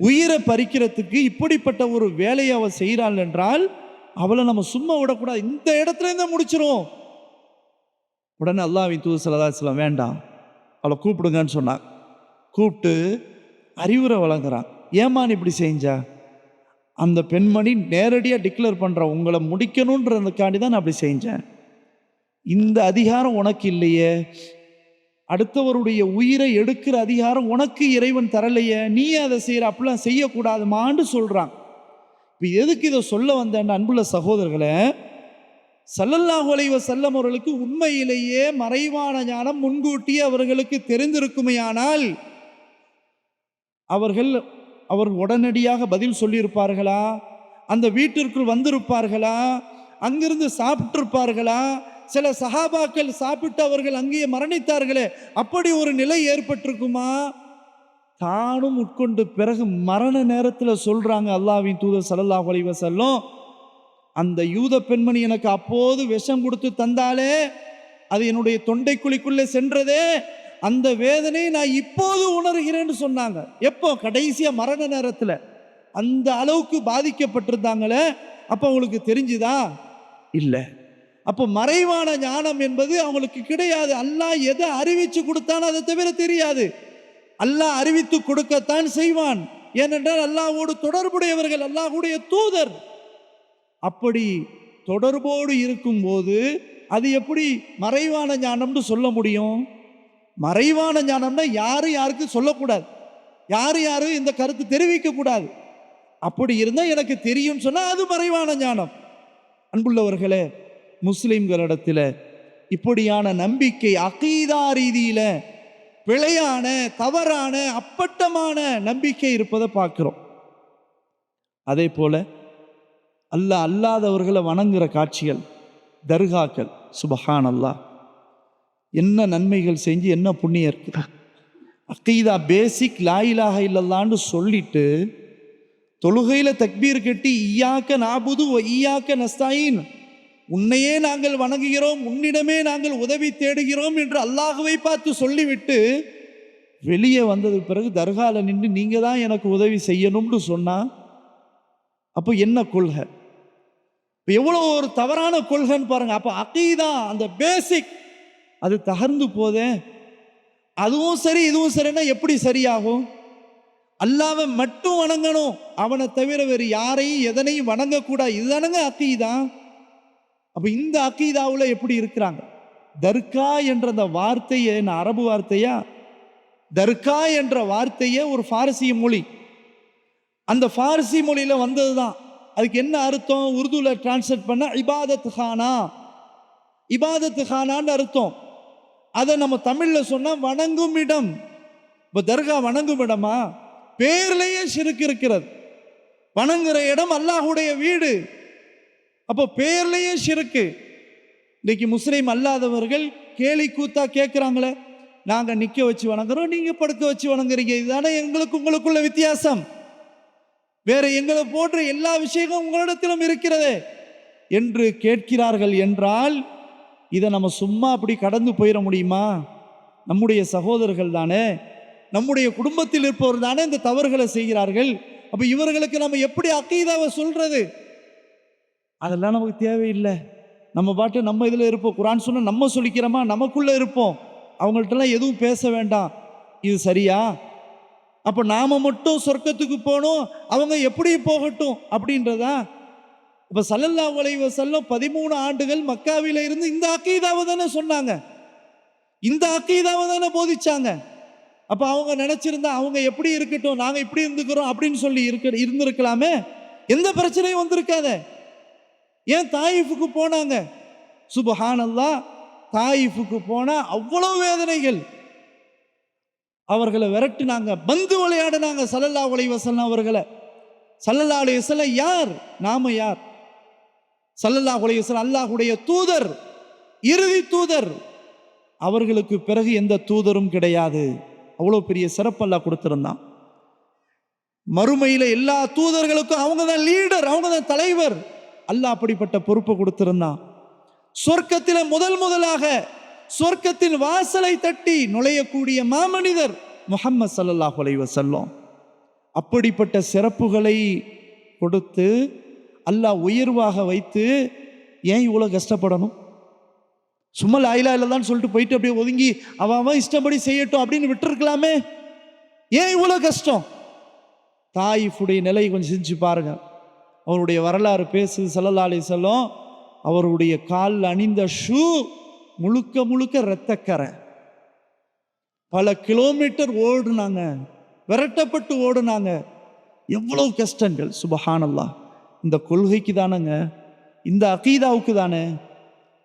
உயிரை பறிக்கிறதுக்கு இப்படிப்பட்ட ஒரு வேலையை அவள் செய்கிறாள் என்றால் அவளை நம்ம சும்மா விடக்கூடாது, இந்த இடத்துல இருந்தா முடிச்சிரும். உடனே அல்லாஹ்வின் தூதர் ஸல்லல்லாஹு அலைஹி வஸல்லம் வேண்டாம், அவளை கூப்பிடுங்கன்னு சொன்னாங்க. கூப்பிட்டு அறிவுரை வழங்குறான். ஏமான் இப்படி செஞ்சா? அந்த பெண்மணி நேரடியாக டிக்ளேர் பண்ணுற, உங்களை முடிக்கணுன்றதுக்காண்டி தான் நான் அப்படி செஞ்சேன். இந்த அதிகாரம் உனக்கு இல்லையே, அடுத்தவருடைய உயிரை எடுக்கிற அதிகாரம் உனக்கு இறைவன் தரலையே, நீ அதை செய்கிற, அப்படிலாம் செய்யக்கூடாதுமான்னு சொல்கிறான். இப்போ எதுக்கு இதை சொல்ல வந்தேன் அன்புள்ள சகோதரர்களே, ஸல்லல்லாஹு அலைஹி வஸல்லம் அவர்களுக்கு உண்மையிலேயே மறைவான ஞானம் முன்கூட்டியே அவர்களுக்கு தெரிந்திருக்குமையானால் அவர்கள் உடனடியாக பதில் சொல்லியிருப்பார்களா? அந்த வீட்டிற்குள் வந்திருப்பார்களா? அங்கிருந்து சாப்பிட்டிருப்பார்களா? சில சஹாபாக்கள் சாப்பிட்டு அவர்கள் அங்கேயே மரணித்தார்களே, அப்படி ஒரு நிலை ஏற்பட்டிருக்குமா? தானும் உட்கொண்டு பிறகு மரண நேரத்தில் சொல்றாங்க அல்லாஹ்வின் தூதர் ஸல்லல்லாஹு அலைஹி வஸல்லம், அந்த யூத பெண்மணி எனக்கு அப்போது விஷம் கொடுத்து தந்தாலே, அது என்னுடைய தொண்டைக்குழிக்குள்ளே சென்றதே, அந்த வேதனை நான் இப்போது உணர்கிறேன்னு சொன்னாங்க. எப்போ? கடைசியா மரண நேரத்தில். அந்த அளவுக்கு பாதிக்கப்பட்டிருந்தாங்களே. அப்போ அவங்களுக்கு தெரிஞ்சுதா? இல்லை. அப்போ மறைவான ஞானம் என்பது அவங்களுக்கு கிடையாது. அல்லாஹ் எதை அறிவிச்சு கொடுத்தானோ அதை தவிர தெரியாது. அல்லாஹ் அறிவித்து கொடுக்கத்தான் செய்வான். ஏனென்றால் அல்லாஹ்வோடு தொடர்புடையவர்கள், அல்லாஹ்வுடைய தூதர். அப்படி தொடர்போடு இருக்கும்போது அது எப்படி மறைவான ஞானம்னு சொல்ல முடியும்? மறைவான ஞானம்னா யாருக்கும் சொல்லக்கூடாது, யாரும் இந்த கருத்து தெரிவிக்க கூடாது. அப்படி இருந்தால் எனக்கு தெரியும் சொன்னா அது மறைவான ஞானம். அன்புள்ளவர்களே, முஸ்லிம்களிடத்தில் இப்படியான நம்பிக்கை அகீதா ரீதியில பிழையான, தவறான, அப்பட்டமான நம்பிக்கை இருப்பதை பார்க்கிறோம். அதே போல அல்லாஹ் அல்லாதவர்களை வணங்குற காட்சிகள், தர்காக்கள். சுபஹான் அல்லாஹ், என்ன நன்மைகள் செஞ்சு என்ன புண்ணியம் இருக்குது. அக்கீதா பேசிக் லா இலாஹ இல்லல்லான்னு சொல்லிட்டு தொழுகையில் தக்பீர் கட்டி ஈயாக்க நாபுது ஈயாக்க நஸ்தாயின், உன்னையே நாங்கள் வணங்குகிறோம், உன்னிடமே நாங்கள் உதவி தேடுகிறோம் என்று அல்லாஹுவை பார்த்து சொல்லிவிட்டு வெளியே வந்தது பிறகு தர்கால நின்று நீங்கள் தான் எனக்கு உதவி செய்யணும்னு சொன்னால் அப்போ என்ன கொள்கை? எவ்வளோ ஒரு தவறான கொள்கைன்னு பாருங்க. அப்போ அகீதா அந்த பேசிக் அது தகர்ந்து போதே. அதுவும் சரி இதுவும் சரின்னா எப்படி சரியாகும்? அல்லாஹ்வை மட்டும் வணங்கணும், அவனை தவிர வேறு யாரையும் எதனையும் வணங்கக்கூடாது, இதுதானங்க அகீதா. அப்போ இந்த அகீதாவில் எப்படி இருக்கிறாங்க? தர்கா என்ற அந்த வார்த்தையை, அரபு வார்த்தையா? தர்கா என்ற வார்த்தையே ஒரு பாரசீக மொழி, அந்த பாரசி மொழியில் வந்தது தான். அதுக்கு என்ன அர்த்தம்? உருதுவில் டிரான்ஸ்லேட் பண்ண இபாதத் கானா, இபாதத் கானான்னு அர்த்தம். அதை நம்ம தமிழில் சொன்னால் வணங்கும் இடம். இப்போ தர்கா வணங்கும் இடமா? பேர்லேயே ஷிர்க் இருக்கிறது. வணங்குற இடம் அல்லாஹுடைய வீடு, அப்போ பேர்லேயே ஷிர்க்கு. இன்னைக்கு முஸ்லீம் அல்லாதவர்கள் கேலி கூத்தா கேட்குறாங்களே, நாங்கள் நிற்க வச்சு வணங்குறோம், நீங்கள் படுக்க வச்சு வணங்குறீங்க, இதுதானே எங்களுக்கு உங்களுக்குள்ள வித்தியாசம், வேற எங்களை போன்ற எல்லா விஷயங்களும் உங்களிடத்திலும் இருக்கிறதே என்று கேட்கிறார்கள் என்றால் இதை நம்ம சும்மா அப்படி கடந்து போயிட முடியுமா? நம்முடைய சகோதரர்கள் தானே, நம்முடைய குடும்பத்தில் இருப்பவர் தானே இந்த தவறுகளை செய்கிறார்கள். அப்போ இவர்களுக்கு நம்ம எப்படி அகீதாவை சொல்றது? அதெல்லாம் நமக்கு தேவையில்லை. நம்ம பாட்டு நம்ம இதில் இருப்போம். குர்ஆன் சொன்ன நம்ம சொல்லிக்கிறோமா, நமக்குள்ளே இருப்போம். அவங்கள்ட்டலாம் எதுவும் பேச வேண்டாம். இது சரியா? அப்போ நாம மட்டும் சொர்க்கத்துக்கு போகணும், அவங்க எப்படி போகட்டும் அப்படின்றதா? இப்போ ஸல்லல்லாஹு அலைஹி வஸல்லம் 13 ஆண்டுகள் மக்காவில இருந்து இந்த அகீதாவை தானே சொன்னாங்க, இந்த அகீதாவை தானே போதிச்சாங்க. அப்போ அவங்க நினைச்சிருந்தா அவங்க எப்படி இருக்கட்டும், நாங்கள் இப்படி இருந்துக்கிறோம் அப்படின்னு சொல்லி இருந்திருக்கலாமே, எந்த பிரச்சனையும் வந்திருக்காதே. ஏன் தாயிஃபுக்கு போனாங்க? சுப்ஹானல்லாஹ், தாயிஃபுக்கு போனா அவ்வளோ வேதனைகள். அவர்களை விரட்டினாங்க, பந்து விளையாடினாங்க ஸல்லல்லாஹு அலைஹி வஸல்லம் அவர்களை. ஸல்லல்லாஹு அலைஹி வஸல்லம் யார்? நாம யார்? ஸல்லல்லாஹு அலைஹி வஸல்லம் அல்லாஹ்வுடைய தூதர், இறுதி தூதர். அவர்களுக்கு பிறகு எந்த தூதரும் கிடையாது. அவ்வளோ பெரிய சிறப்பு அல்லாஹ் கொடுத்திருந்தான். மறுமையில் எல்லா தூதர்களுக்கும் அவங்க தான் லீடர், அவங்க தான் தலைவர். அல்லாஹ் அப்படிப்பட்ட பொறுப்பை கொடுத்திருந்தான். சொர்க்கத்தில் முதலாக சொர்க்கத்தின் வாசலை தட்டி நுழையக்கூடிய மாமனிதர் முஹம்மது ஸல்லல்லாஹு அலைஹி வஸல்லம். அப்படிப்பட்ட சிறப்புகளை கொடுத்து அல்லாஹ் உயர்வாக வைத்து ஏன் இவ்வளோ கஷ்டப்படணும்? சும்மா லா இலாஹ இல்லல்லாஹ்னு சொல்லிட்டு போயிட்டு அப்படியே ஒதுங்கி அவன் இஷ்டப்படி செய்யட்டும் அப்படின்னு விட்டுருக்கலாமே, ஏன் இவ்வளோ கஷ்டம்? தாயிஃபுடைய நிலை கொஞ்சம் செஞ்சு பாருங்க. அவருடைய வரலாறு பேசுது. ஸல்லல்லாஹு அலைஹி வஸல்லம் அவருடைய காலில் அணிந்த ஷூ முழுக்க முழுக்க இரத்தக்கரை. பல கிலோமீட்டர் ஓடுனாங்க, விரட்டப்பட்டு ஓடுனாங்க. எவ்வளவு கஷ்டங்கள். சுப்ஹானல்லாஹ். இந்த கொள்கைக்கு தானங்க, இந்த அகீதாவுக்கு தானே.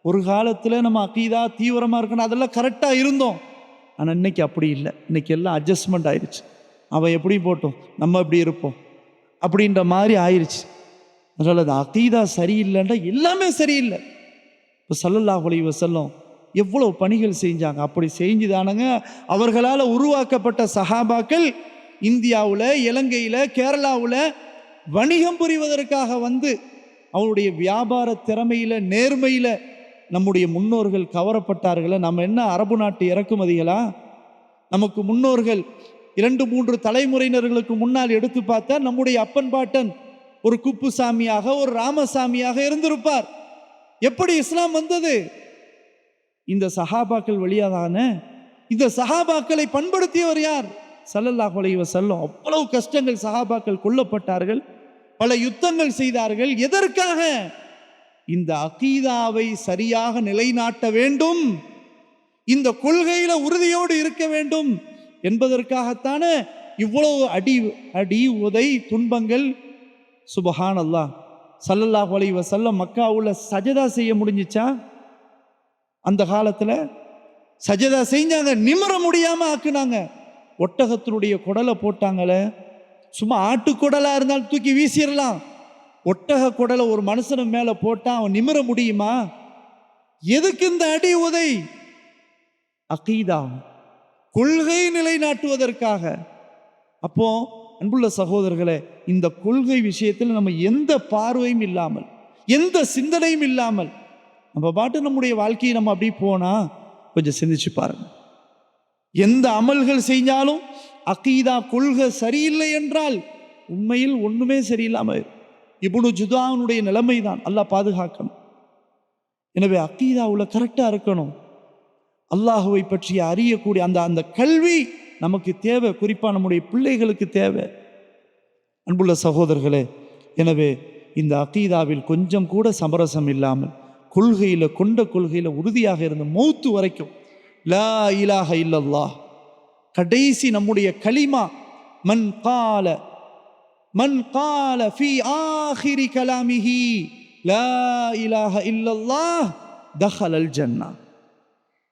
ஒரு காலத்தில் நம்ம அகீதா தீவிரமாக இருக்கணும், அதெல்லாம் கரெக்டாக இருந்தோம். ஆனால் இன்னைக்கு அப்படி இல்லை. இன்னைக்கு எல்லாம் அட்ஜஸ்ட்மெண்ட் ஆயிடுச்சு. அவன் எப்படி போட்டோம், நம்ம எப்படி இருப்போம் அப்படின்ற மாதிரி ஆயிடுச்சு. அதனால் அது அகீதா சரியில்லைன்றா எல்லாமே சரியில்லை. இப்போ ஸல்லல்லாஹு அலைஹி வஸல்லம் எவ்வளோ பணிகள் செஞ்சாங்க. அப்படி செஞ்சுதானங்க அவர்களால் உருவாக்கப்பட்ட சஹாபாக்கள் இந்தியாவில், இலங்கையில், கேரளாவில் வணிகம் புரிவதற்காக வந்து அவருடைய வியாபார திறமையில், நேர்மையில் நம்முடைய முன்னோர்கள் கவரப்பட்டார்களே. நம்ம என்ன அரபு நாட்டு இறக்குமதிகளா? நமக்கு முன்னோர்கள் 2-3 தலைமுறையினர்களுக்கு முன்னால் எடுத்து பார்த்தா நம்முடைய அப்பன் பாட்டன் ஒரு குப்புசாமியாக, ஒரு ராமசாமியாக இருந்திருப்பார். எப்படி இஸ்லாம் வந்தது? இந்த சஹாபாக்கள் வழியாதானே. இந்த சஹாபாக்களை பண்படுத்தியவர் யார்? ஸல்லல்லாஹு அலைஹி வஸல்லம். அவ்வளவு கஷ்டங்கள், சஹாபாக்கள் கொல்லப்பட்டார்கள், பல யுத்தங்கள் செய்தார்கள். எதற்காக? இந்த அகீதாவை சரியாக நிலைநாட்ட வேண்டும், இந்த கொள்கையில உறுதியோடு இருக்க வேண்டும் என்பதற்காகத்தானே இவ்வளவு அடி உதை துன்பங்கள். சுப்ஹானல்லாஹ். ஸல்லல்லாஹு அலைஹி வஸல்லம் மக்காவுல சஜதா செய்ய முடிஞ்சிச்சா? அந்த காலத்தில் சஜதா செஞ்சாங்க, நிமிர முடியாம ஆக்குனாங்க. ஒட்டகத்தினுடைய குடலை போட்டாங்களே, சும்மா ஆட்டுக்குடலா இருந்தாலும் தூக்கி வீசிடலாம், ஒட்டக குடலை ஒரு மனுஷனு மேல போட்டா அவன் நிமிர முடியுமா? எதுக்கு இந்த அடி உதை? அகீதா, கொள்கை நிலைநாட்டுவதற்காக. அப்போ அன்புள்ள சகோதரர்களே, இந்த கொள்கை விஷயத்தில் நம்ம எந்த பார்வையும் இல்லாமல், எந்த சிந்தனையும் இல்லாமல் நம்ம பாட்டு நம்முடைய வாழ்க்கையை நம்ம அப்படி போனா கொஞ்சம் சிந்திச்சு பாருங்க. எந்த அமல்கள் செஞ்சாலும் அகீதா கொள்கை சரியில்லை என்றால் உண்மையில் ஒண்ணுமே சரியில்லாமல் இப்னு ஜுதானுடைய நிலைமை தான். அல்லாஹ் பாதுகாக்கணும். எனவே அகீதாவுல கரெக்டா இருக்கணும். அல்லாஹுவை பற்றி அறியக்கூடிய அந்த கல்வி நமக்கு தேவை, குறிப்பா நம்முடைய பிள்ளைகளுக்கு தேவை. அன்புள்ள சகோதரர்களே, எனவே இந்த அகீதாவில் கொஞ்சம் கூட சமரசம் இல்லாமல் கொண்ட கொள்கையில உறுதியாக இருந்த மௌத்து வரைக்கும் லா இலாஹ இல்லல்லாஹ், கடைசி நம்முடைய கலிமா, மன் கால ஃபீ ஆகிரி கலாமிஹி லா இலாஹ இல்லல்லாஹ் தஹலல் ஜன்னா.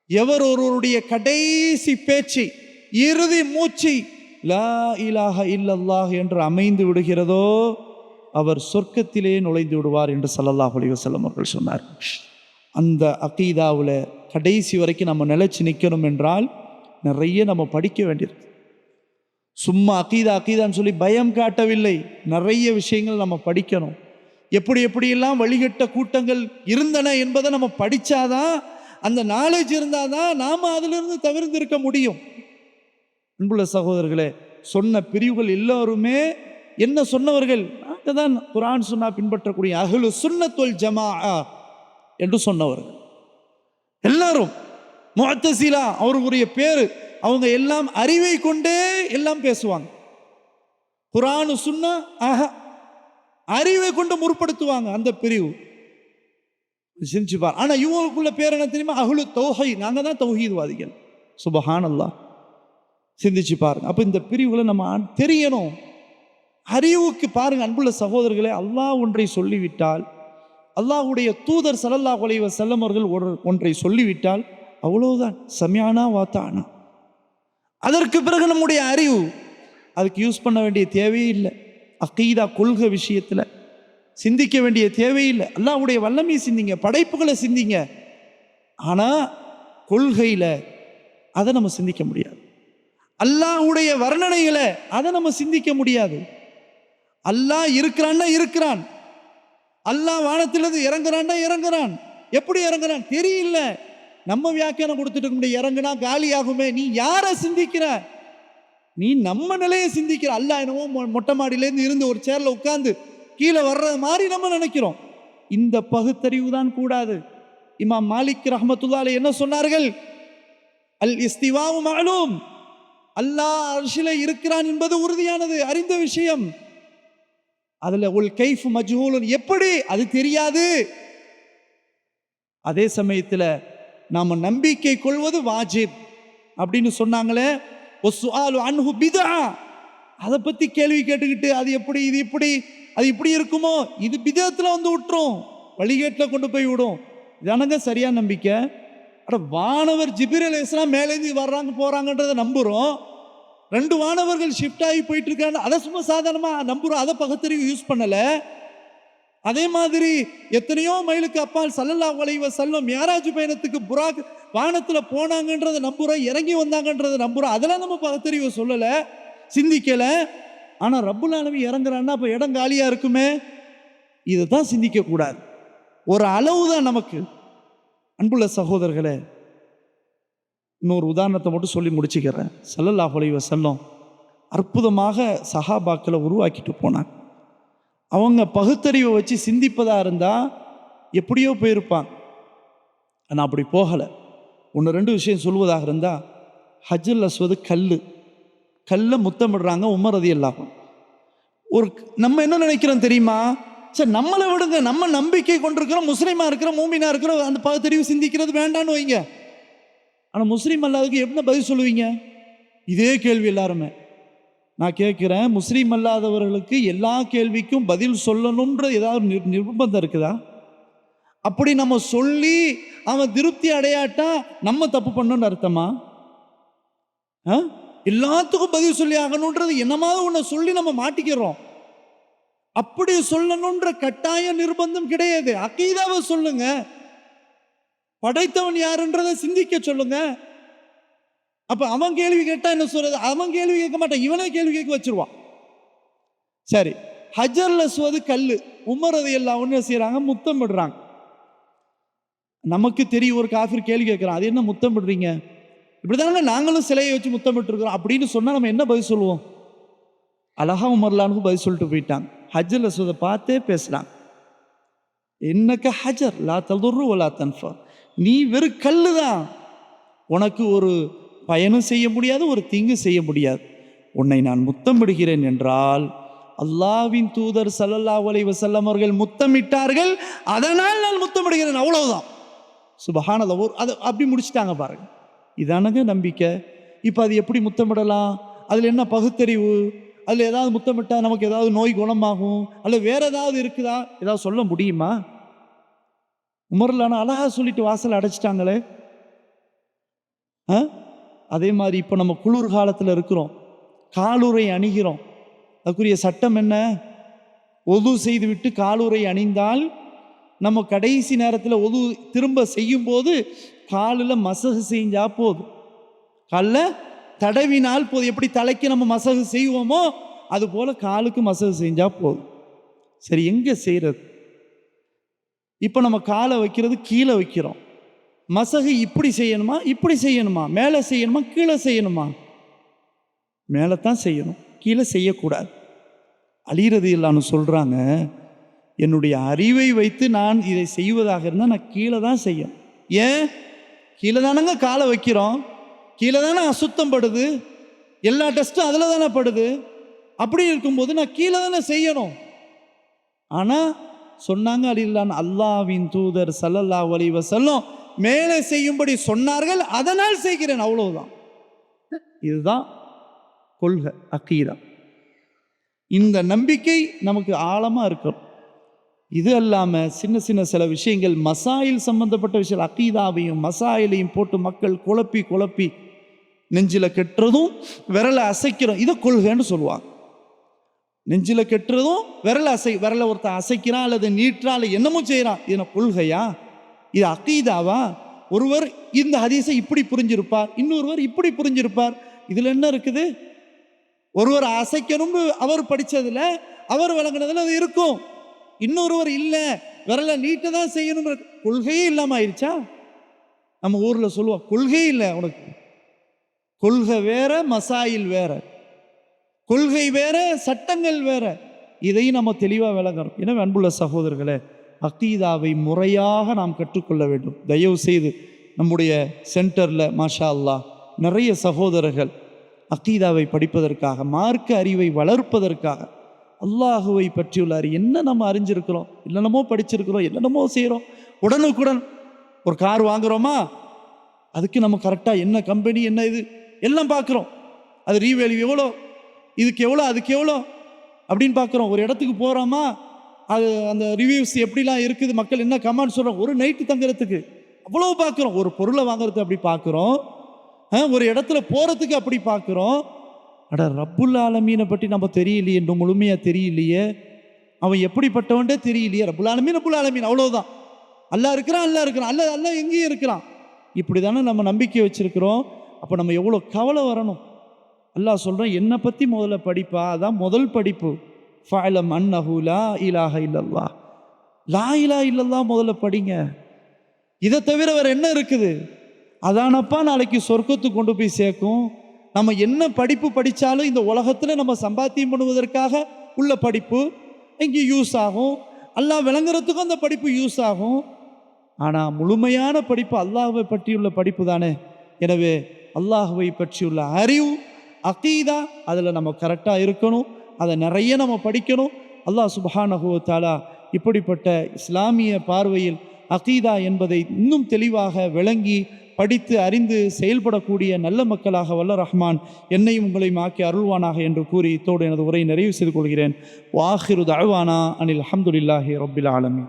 எவர் ஒருவருடைய கடைசி பேச்சு, இறுதி மூச்சு லா இலாஹ இல்லல்லாஹ் என்று அமைந்து விடுகிறதோ அவர் சொர்க்கத்திலே நுழைந்து விடுவார் என்று ஸல்லல்லாஹு அலைஹி வஸல்லம் அவர்கள் சொன்னார். அந்த அகீதாவில் கடைசி வரைக்கும் நம்ம நிலைச்சு நிற்கணும் என்றால் நிறைய நம்ம படிக்க வேண்டியிருக்கு. சும்மா அகீதான்னு சொல்லி பயம் காட்டவில்லை, நிறைய விஷயங்கள் நம்ம படிக்கணும். எப்படியெல்லாம் வழிகட்ட கூட்டங்கள் இருந்தன என்பதை நம்ம படித்தாதான், அந்த நாலேஜ் இருந்தாதான் நாம் அதிலிருந்து தவிர்த்து இருக்க முடியும். அன்புள்ள சகோதரர்களே, சொன்ன பிரிவுகள் எல்லோருமே என்ன சொன்னவர்கள்? நாங்கள் தான் குர்ஆன் சுன்னா பின்பற்றக்கூடிய அஹ்லு சுன்னத் வல் ஜமாஅ என்று சொன்னவர்கள் எல்லாரும். முஅத்தஸிலா அவர்களுடைய பேரு, அவங்க எல்லாம் அறிவை கொண்டே எல்லாம் பேசுவாங்க. குர்ஆன் சுன்னா அறிவை கொண்டு முற்படுத்துவாங்க அந்த பிரிவு. சிந்திச்சு பார். ஆனா இவங்களுக்குள்ள பேர் என்ன தெரியுமா? அஹ்லு தௌஹீத். நாங்க தான் தௌஹீத்வாதிகள். சுப்ஹானல்லாஹ். சிந்திச்சு பாருங்க. அப்ப இந்த பிரிவுகளை நம்ம தெரியணும். அறிவுக்கு பாருங்க அன்புள்ள சகோதரர்களே, அல்லாஹ் ஒன்றை சொல்லிவிட்டால், அல்லாஹ்வுடைய தூதர் ஸல்லல்லாஹு அலைஹி வஸல்லம் அவர்கள் ஒன்றை சொல்லிவிட்டால் அவ்வளவுதான். சமியானா வாத்தானா. அதற்கு பிறகு நம்முடைய அறிவு அதுக்கு யூஸ் பண்ண வேண்டிய தேவையே இல்லை. அகீதா கொள்கை விஷயத்துல சிந்திக்க வேண்டிய தேவையில்லை. அல்லாஹ்வுடைய வல்லமையை சிந்திங்க, படைப்புகளை சிந்திங்க. ஆனா கொள்கையில அதை நம்ம சிந்திக்க முடியாது. அல்லாஹ்வுடைய வர்ணனைகளை அதை நம்ம சிந்திக்க முடியாது. அல்லாஹ் இருக்கிறான்னா இருக்கிறான், அல்லாஹ் வானத்திலிருந்து இறங்குறான்னா இறங்குறான். எப்படி இறங்குறான் தெரியல. நம்ம வியாக்கியானம் கொடுத்துட்டு இருக்க முடியும். இறங்குனா காலி ஆகுமே. நீ யாரை சிந்திக்கிற? நீ நம்ம நிலையை சிந்திக்கிற. அல்லாஹ் என்னவோ மொட்டை மாடியிலேருந்து இருந்து ஒரு சேர்ல உட்கார்ந்து கீழே வர்றது மாதிரி நம்ம நினைக்கிறோம். இந்த பகுத்தறிவு தான் கூடாது. இமாம் மாலிக் ரஹ்மத்துல்லாஹி அலைஹி என்ன சொன்னார்கள்? அல் இஸ்திவாஉ மஅலூம். அல்லாஹ் அர்ஷில இருக்கிறான் என்பது உறுதியானது, அறிந்த விஷயம். அதுல உல் கைஃப் மஜ்ஹூலுன், எப்படி அது தெரியாது. அதே சமயத்துல நாம நம்பிக்கை கொள்வது வாஜிப் அப்படின்னு சொன்னாங்களே. வஸ்ஸுஆலு அன்ஹு பித்ஆ. அதை பத்தி கேள்வி கேட்டுக்கிட்டு அது எப்படி, இது இப்படி, அது இப்படி இருக்குமோ, இது பிதத்துல வந்து விட்டுரும், வழிகேட்டில் கொண்டு போய் விடும். இதானங்க சரியா நம்பிக்கை. அட வானவர் ஜிப்ரீல் அலைஹிஸ்ஸலாம் மேலேந்து வர்றாங்க போறாங்கன்றதை நம்புறோம். 2 வானவர்கள் ஷிஃப்ட் ஆகி போயிட்டு இருக்காங்க, அதை சும்மா சாதாரணமா நம்புறோம். அதை பகுத்தறிவு யூஸ் பண்ணல. அதே மாதிரி எத்தனையோ மைலுக்கு அப்பால் ஸல்லல்லாஹு அலைஹி வஸல்லம் மியராஜ் பயணத்துக்கு புராக் வானத்துல போனாங்கன்றதை நம்புறோம், இறங்கி வந்தாங்கன்றதை நம்புறோம். அதெல்லாம் நம்ம பகுத்தறிவு சொல்லல, சிந்திக்கல. ஆனா ரப்புல் ஆலமீன் இறங்குறான்னா அப்ப இடம் காலியா இருக்குமே, இதைத்தான் சிந்திக்க கூடாது. ஒரு அளவுதான் நமக்கு. அன்புள்ள சகோதரர்களே, இன்னொரு உதாரணத்தை மட்டும் சொல்லி முடிச்சுக்கிறேன். ஸல்லல்லாஹு அலைஹி வஸல்லம் அற்புதமாக சஹாபாக்களை உருவாக்கிட்டு போனாங்க. அவங்க பகுத்தறிவை வச்சு சிந்திப்பதா இருந்தா எப்படியோ போயிருப்பாங்க. ஆனால் அப்படி போகலை. 1-2 விஷயம் சொல்வதாக இருந்தா, ஹஜ்ஜுல் அஸ்வது கல்லை முத்தமிடுறாங்க உமர் ரலியல்லாஹு அன்ஹு. நம்ம என்ன நினைக்கிறோம் தெரியுமா? சரி நம்மளை விடுங்க, நம்ம நம்பிக்கை கொண்டிருக்கிறோம், முஸ்லீமா இருக்கிறோம், மூமினா இருக்கிறோம், அந்த பகுத்தறிவு சிந்திக்கிறது வேண்டான்னு வைங்க. ஆனால் முஸ்லீம் அல்லாததுக்கு என்ன பதில் சொல்லுவீங்க? இதே கேள்வி எல்லாருமே. நான் கேட்குறேன், முஸ்லீம் அல்லாதவர்களுக்கு எல்லா கேள்விக்கும் பதில் சொல்லணுன்ற ஏதாவது நிர்பந்தம் இருக்குதா? அப்படி நம்ம சொல்லி அவன் திருப்தி அடையாட்டா நம்ம தப்பு பண்ணணும்னு அர்த்தமா? எல்லாத்துக்கும் பதில் சொல்லி ஆகணுன்றது என்னமாவது ஒன்று சொல்லி நம்ம மாட்டிக்கிறோம். அப்படி சொல்லணுன்ற கட்டாய நிர்பந்தம் கிடையாது. அகீதாவை சொல்லுங்க, படைத்தவன் யாருன்றதை சிந்திக்க சொல்லுங்க. அப்ப அவன் கேள்வி கேட்டா என்ன சொல்றது? அவன் கேள்வி கேட்க மாட்டான், இவனே கேள்வி கேட்க வச்சிருவான். சரி, ஹஜ்ஜர் அஸ்வத் கல்லு, உமர் ரலியல்லாஹு அன்ஹு செய்யறாங்க, முத்தம் விடுறாங்க. நமக்கு தெரியும் ஒரு காஃபிர் கேள்வி கேட்கிறான், அது என்ன முத்தம் விடுறீங்க? இப்படிதானே நாங்களும் சிலையை வச்சு முத்தம் விட்டுருக்கிறோம் அப்படின்னு சொன்னா நம்ம என்ன பதில் சொல்லுவோம்? அழகா உமர்லானுக்கு பதில் சொல்லிட்டு போயிட்டாங்க. ஹஜ்ஜர் அஸ்வதை பார்த்தே பேசுறாங்க. என்னக்க ஹஜர் லா ததுர்ரு வலா தன்ஃபா, நீ வெறும் கல்லு தான், உனக்கு ஒரு பயனும் செய்ய முடியாது, ஒரு தீங்கு செய்ய முடியாது. உன்னை நான் முத்தமிடுகிறேன் என்றால் அல்லாஹ்வின் தூதர் ஸல்லல்லாஹு அலைஹி வஸல்லம் அவர்கள் முத்தமிட்டார்கள், அதனால் நான் முத்தமிடுகிறேன், அவ்வளவுதான். சுப்ஹானல்லாஹ். அது அப்படி முடிச்சுட்டாங்க பாருங்க. இதானங்க நம்பிக்கை. இப்போ அது எப்படி முத்தமிடலாம்? அதில் என்ன பகுத்தறிவு? அதில் ஏதாவது முத்தமிட்டா நமக்கு ஏதாவது நோய் குணமாகும் அல்ல வேற ஏதாவது இருக்குதா? ஏதாவது சொல்ல முடியுமா? உமர்லான அழகா சொல்லிட்டு வாசல் அடைச்சிட்டாங்களே. அதே மாதிரி இப்போ நம்ம குளிர் காலத்தில் இருக்கிறோம், காலுறை அணிகிறோம். அதுக்குரிய சட்டம் என்ன? ஒது செய்துவிட்டு காலுறை அணிந்தால் நம்ம கடைசி நேரத்தில் ஒது திரும்ப செய்யும் போது காலில் மசகு செஞ்சா போதும், காலில் தடவினால் போதும். எப்படி தலைக்கு நம்ம மசகு செய்வோமோ அது போல காலுக்கு மசகு செஞ்சா போதும். சரி, எங்கே செய்யறது? இப்போ நம்ம காலை வைக்கிறது கீழே வைக்கிறோம். மசகு இப்படி செய்யணுமா, இப்படி செய்யணுமா, மேலே செய்யணுமா, கீழே செய்யணுமா? மேலே தான் செய்யணும், கீழே செய்யக்கூடாது. அலி ரலியல்லாஹு சொல்கிறாங்க, என்னுடைய அறிவை வைத்து நான் இதை செய்வதாக இருந்தால் நான் கீழே தான் செய்யணும். ஏன்? கீழே தானங்க காலை வைக்கிறோம், கீழே தானே அசுத்தம் படுது, எல்லா டெஸ்ட்டும் அதில் தானே படுது. அப்படி இருக்கும்போது நான் கீழே தானே செய்யணும். ஆனால் சொன்னாங்க அலி ரலியல்லாஹு, அல்லாஹ்வின் தூதர் ஸல்லல்லாஹு அலைஹி வஸல்லம் மேலே செய்யும்படி சொன்னார்கள், அதனால் செய்கிறேன், அவ்வளவுதான். இதுதான் கொள்கை, அக்கீதா. இந்த நம்பிக்கை நமக்கு ஆழமாக இருக்கணும். இது அல்லாமல் சின்ன சின்ன சில விஷயங்கள், மசாயில் சம்பந்தப்பட்ட விஷயம், அக்கீதாவையும் மசாயிலையும் போட்டு மக்கள் குழப்பி குழப்பி நெஞ்சில் கெட்டுறதும் விரலை அசைக்கிறோம், இதை கொள்கைன்னு சொல்லுவாங்க. நெஞ்சில் கெட்டுறதும் விரலை ஒருத்தன் அசைக்கிறான் அல்லது நீட்டுறான் அல்ல என்னமோ செய்கிறான், இது கொள்கையா? இது அக்கீதாவா? ஒருவர் இந்த ஹதீஸை இப்படி புரிஞ்சிருப்பார், இன்னொருவர் இப்படி புரிஞ்சிருப்பார். இதில் என்ன இருக்குது? ஒருவர் அசைக்கணும்னு அவர் படித்ததில் அவர் வழங்கினதில் அது இருக்கும், இன்னொருவர் இல்லை விரலை நீட்ட தான் செய்யணுங்கிற கொள்கையே இல்லாமல் ஆயிடுச்சா? நம்ம ஊரில் சொல்லுவோம், கொள்கையே இல்லை உனக்கு. கொள்கை வேற, மசாயில் வேற, கொள்கை வேற, சட்டங்கள் வேற. இதையும் நம்ம தெளிவாக விளங்கணும். எனவே அன்புள்ள சகோதரர்களே, அக்கீதாவை முறையாக நாம் கற்றுக்கொள்ள வேண்டும். தயவு செய்து நம்முடைய சென்டரில் மாஷா அல்லாஹ் நிறைய சகோதரர்கள் அக்கீதாவை படிப்பதற்காக, மார்க்க அறிவை வளர்ப்பதற்காக, அல்லாஹுவை பற்றியுள்ள என்ன நம்ம அறிஞ்சிருக்கிறோம், என்னென்னமோ படிச்சிருக்கிறோம், என்னென்னமோ செய்கிறோம். உடனுக்குடன் ஒரு கார் வாங்குகிறோமா, அதுக்கு நம்ம கரெக்டாக என்ன கம்பெனி, என்ன இது எல்லாம் பார்க்குறோம். அது ரீவேல்யூ எவ்வளோ, இதுக்கு எவ்வளோ, அதுக்கு எவ்வளோ அப்படின்னு பார்க்குறோம். ஒரு இடத்துக்கு போகிறோமா, அது அந்த ரிவ்யூஸ் எப்படிலாம் இருக்குது, மக்கள் என்ன கமெண்ட் சொல்கிறோம், ஒரு நைட்டு தங்குறதுக்கு அவ்வளோ பார்க்குறோம். ஒரு பொருளை வாங்குறதுக்கு அப்படி பார்க்குறோம், ஒரு இடத்துல போகிறதுக்கு அப்படி பார்க்குறோம். அட ரப்புல் ஆலமீனை பற்றி நம்ம தெரியலையே, இன்னும் முழுமையாக தெரியலையே, அவன் எப்படிப்பட்டவன்டே தெரியலையே. ரப்புல் ஆலமீன் அவ்வளோதான். அல்லா இருக்கிறான், அல்லா எங்கேயும் இருக்கிறான். இப்படி தானே நம்ம நம்பிக்கை வச்சுருக்கிறோம். அப்போ நம்ம எவ்வளோ கவலை வரணும். அல்லாஹ் சொல்கிறேன், என்னை பற்றி முதல்ல படிப்பா, அதான் முதல் படிப்பு. ஃபஅலம் அன்னஹு லா இலாஹ இல்லல்லாஹ், லா இலாஹ இல்லல்லாஹ் முதல்ல படிங்க. இதை தவிர வேறு என்ன இருக்குது? அதானப்பா நாளைக்கு சொர்க்கத்துக்கு கொண்டு போய் சேர்க்கும். நம்ம என்ன படிப்பு படித்தாலும் இந்த உலகத்தில் நம்ம சம்பாத்தியம் பண்ணுவதற்காக உள்ள படிப்பு இங்கே யூஸ் ஆகும், அல்லாஹ் விளங்குறதுக்கும் அந்த படிப்பு யூஸ் ஆகும். ஆனால் முழுமையான படிப்பு அல்லாஹ்வை பற்றியுள்ள படிப்பு தானே. எனவே அல்லாஹ்வை பற்றியுள்ள அறிவு, அகீதா, அதில் நம்ம கரெக்டாக இருக்கணும். அதை நிறைய நம்ம படிக்கணும். அல்லாஹ் சுப்ஹானஹு வ தஆலா இப்படிப்பட்ட இஸ்லாமிய பார்வையில் அகீதா என்பதை இன்னும் தெளிவாக விளங்கி படித்து அறிந்து செயல்படக்கூடிய நல்ல மக்களாக வல்ல ரஹ்மான் என்னையும் உங்களையும் ஆக்கி அருள்வானாக என்று கூறி இத்தோடு எனது உரையை நிறைவு செய்து கொள்கிறேன். வாஹிரு தஅவானா அனில் அல்ஹம்துலில்லாஹி ரப்பில் ஆலமீன்.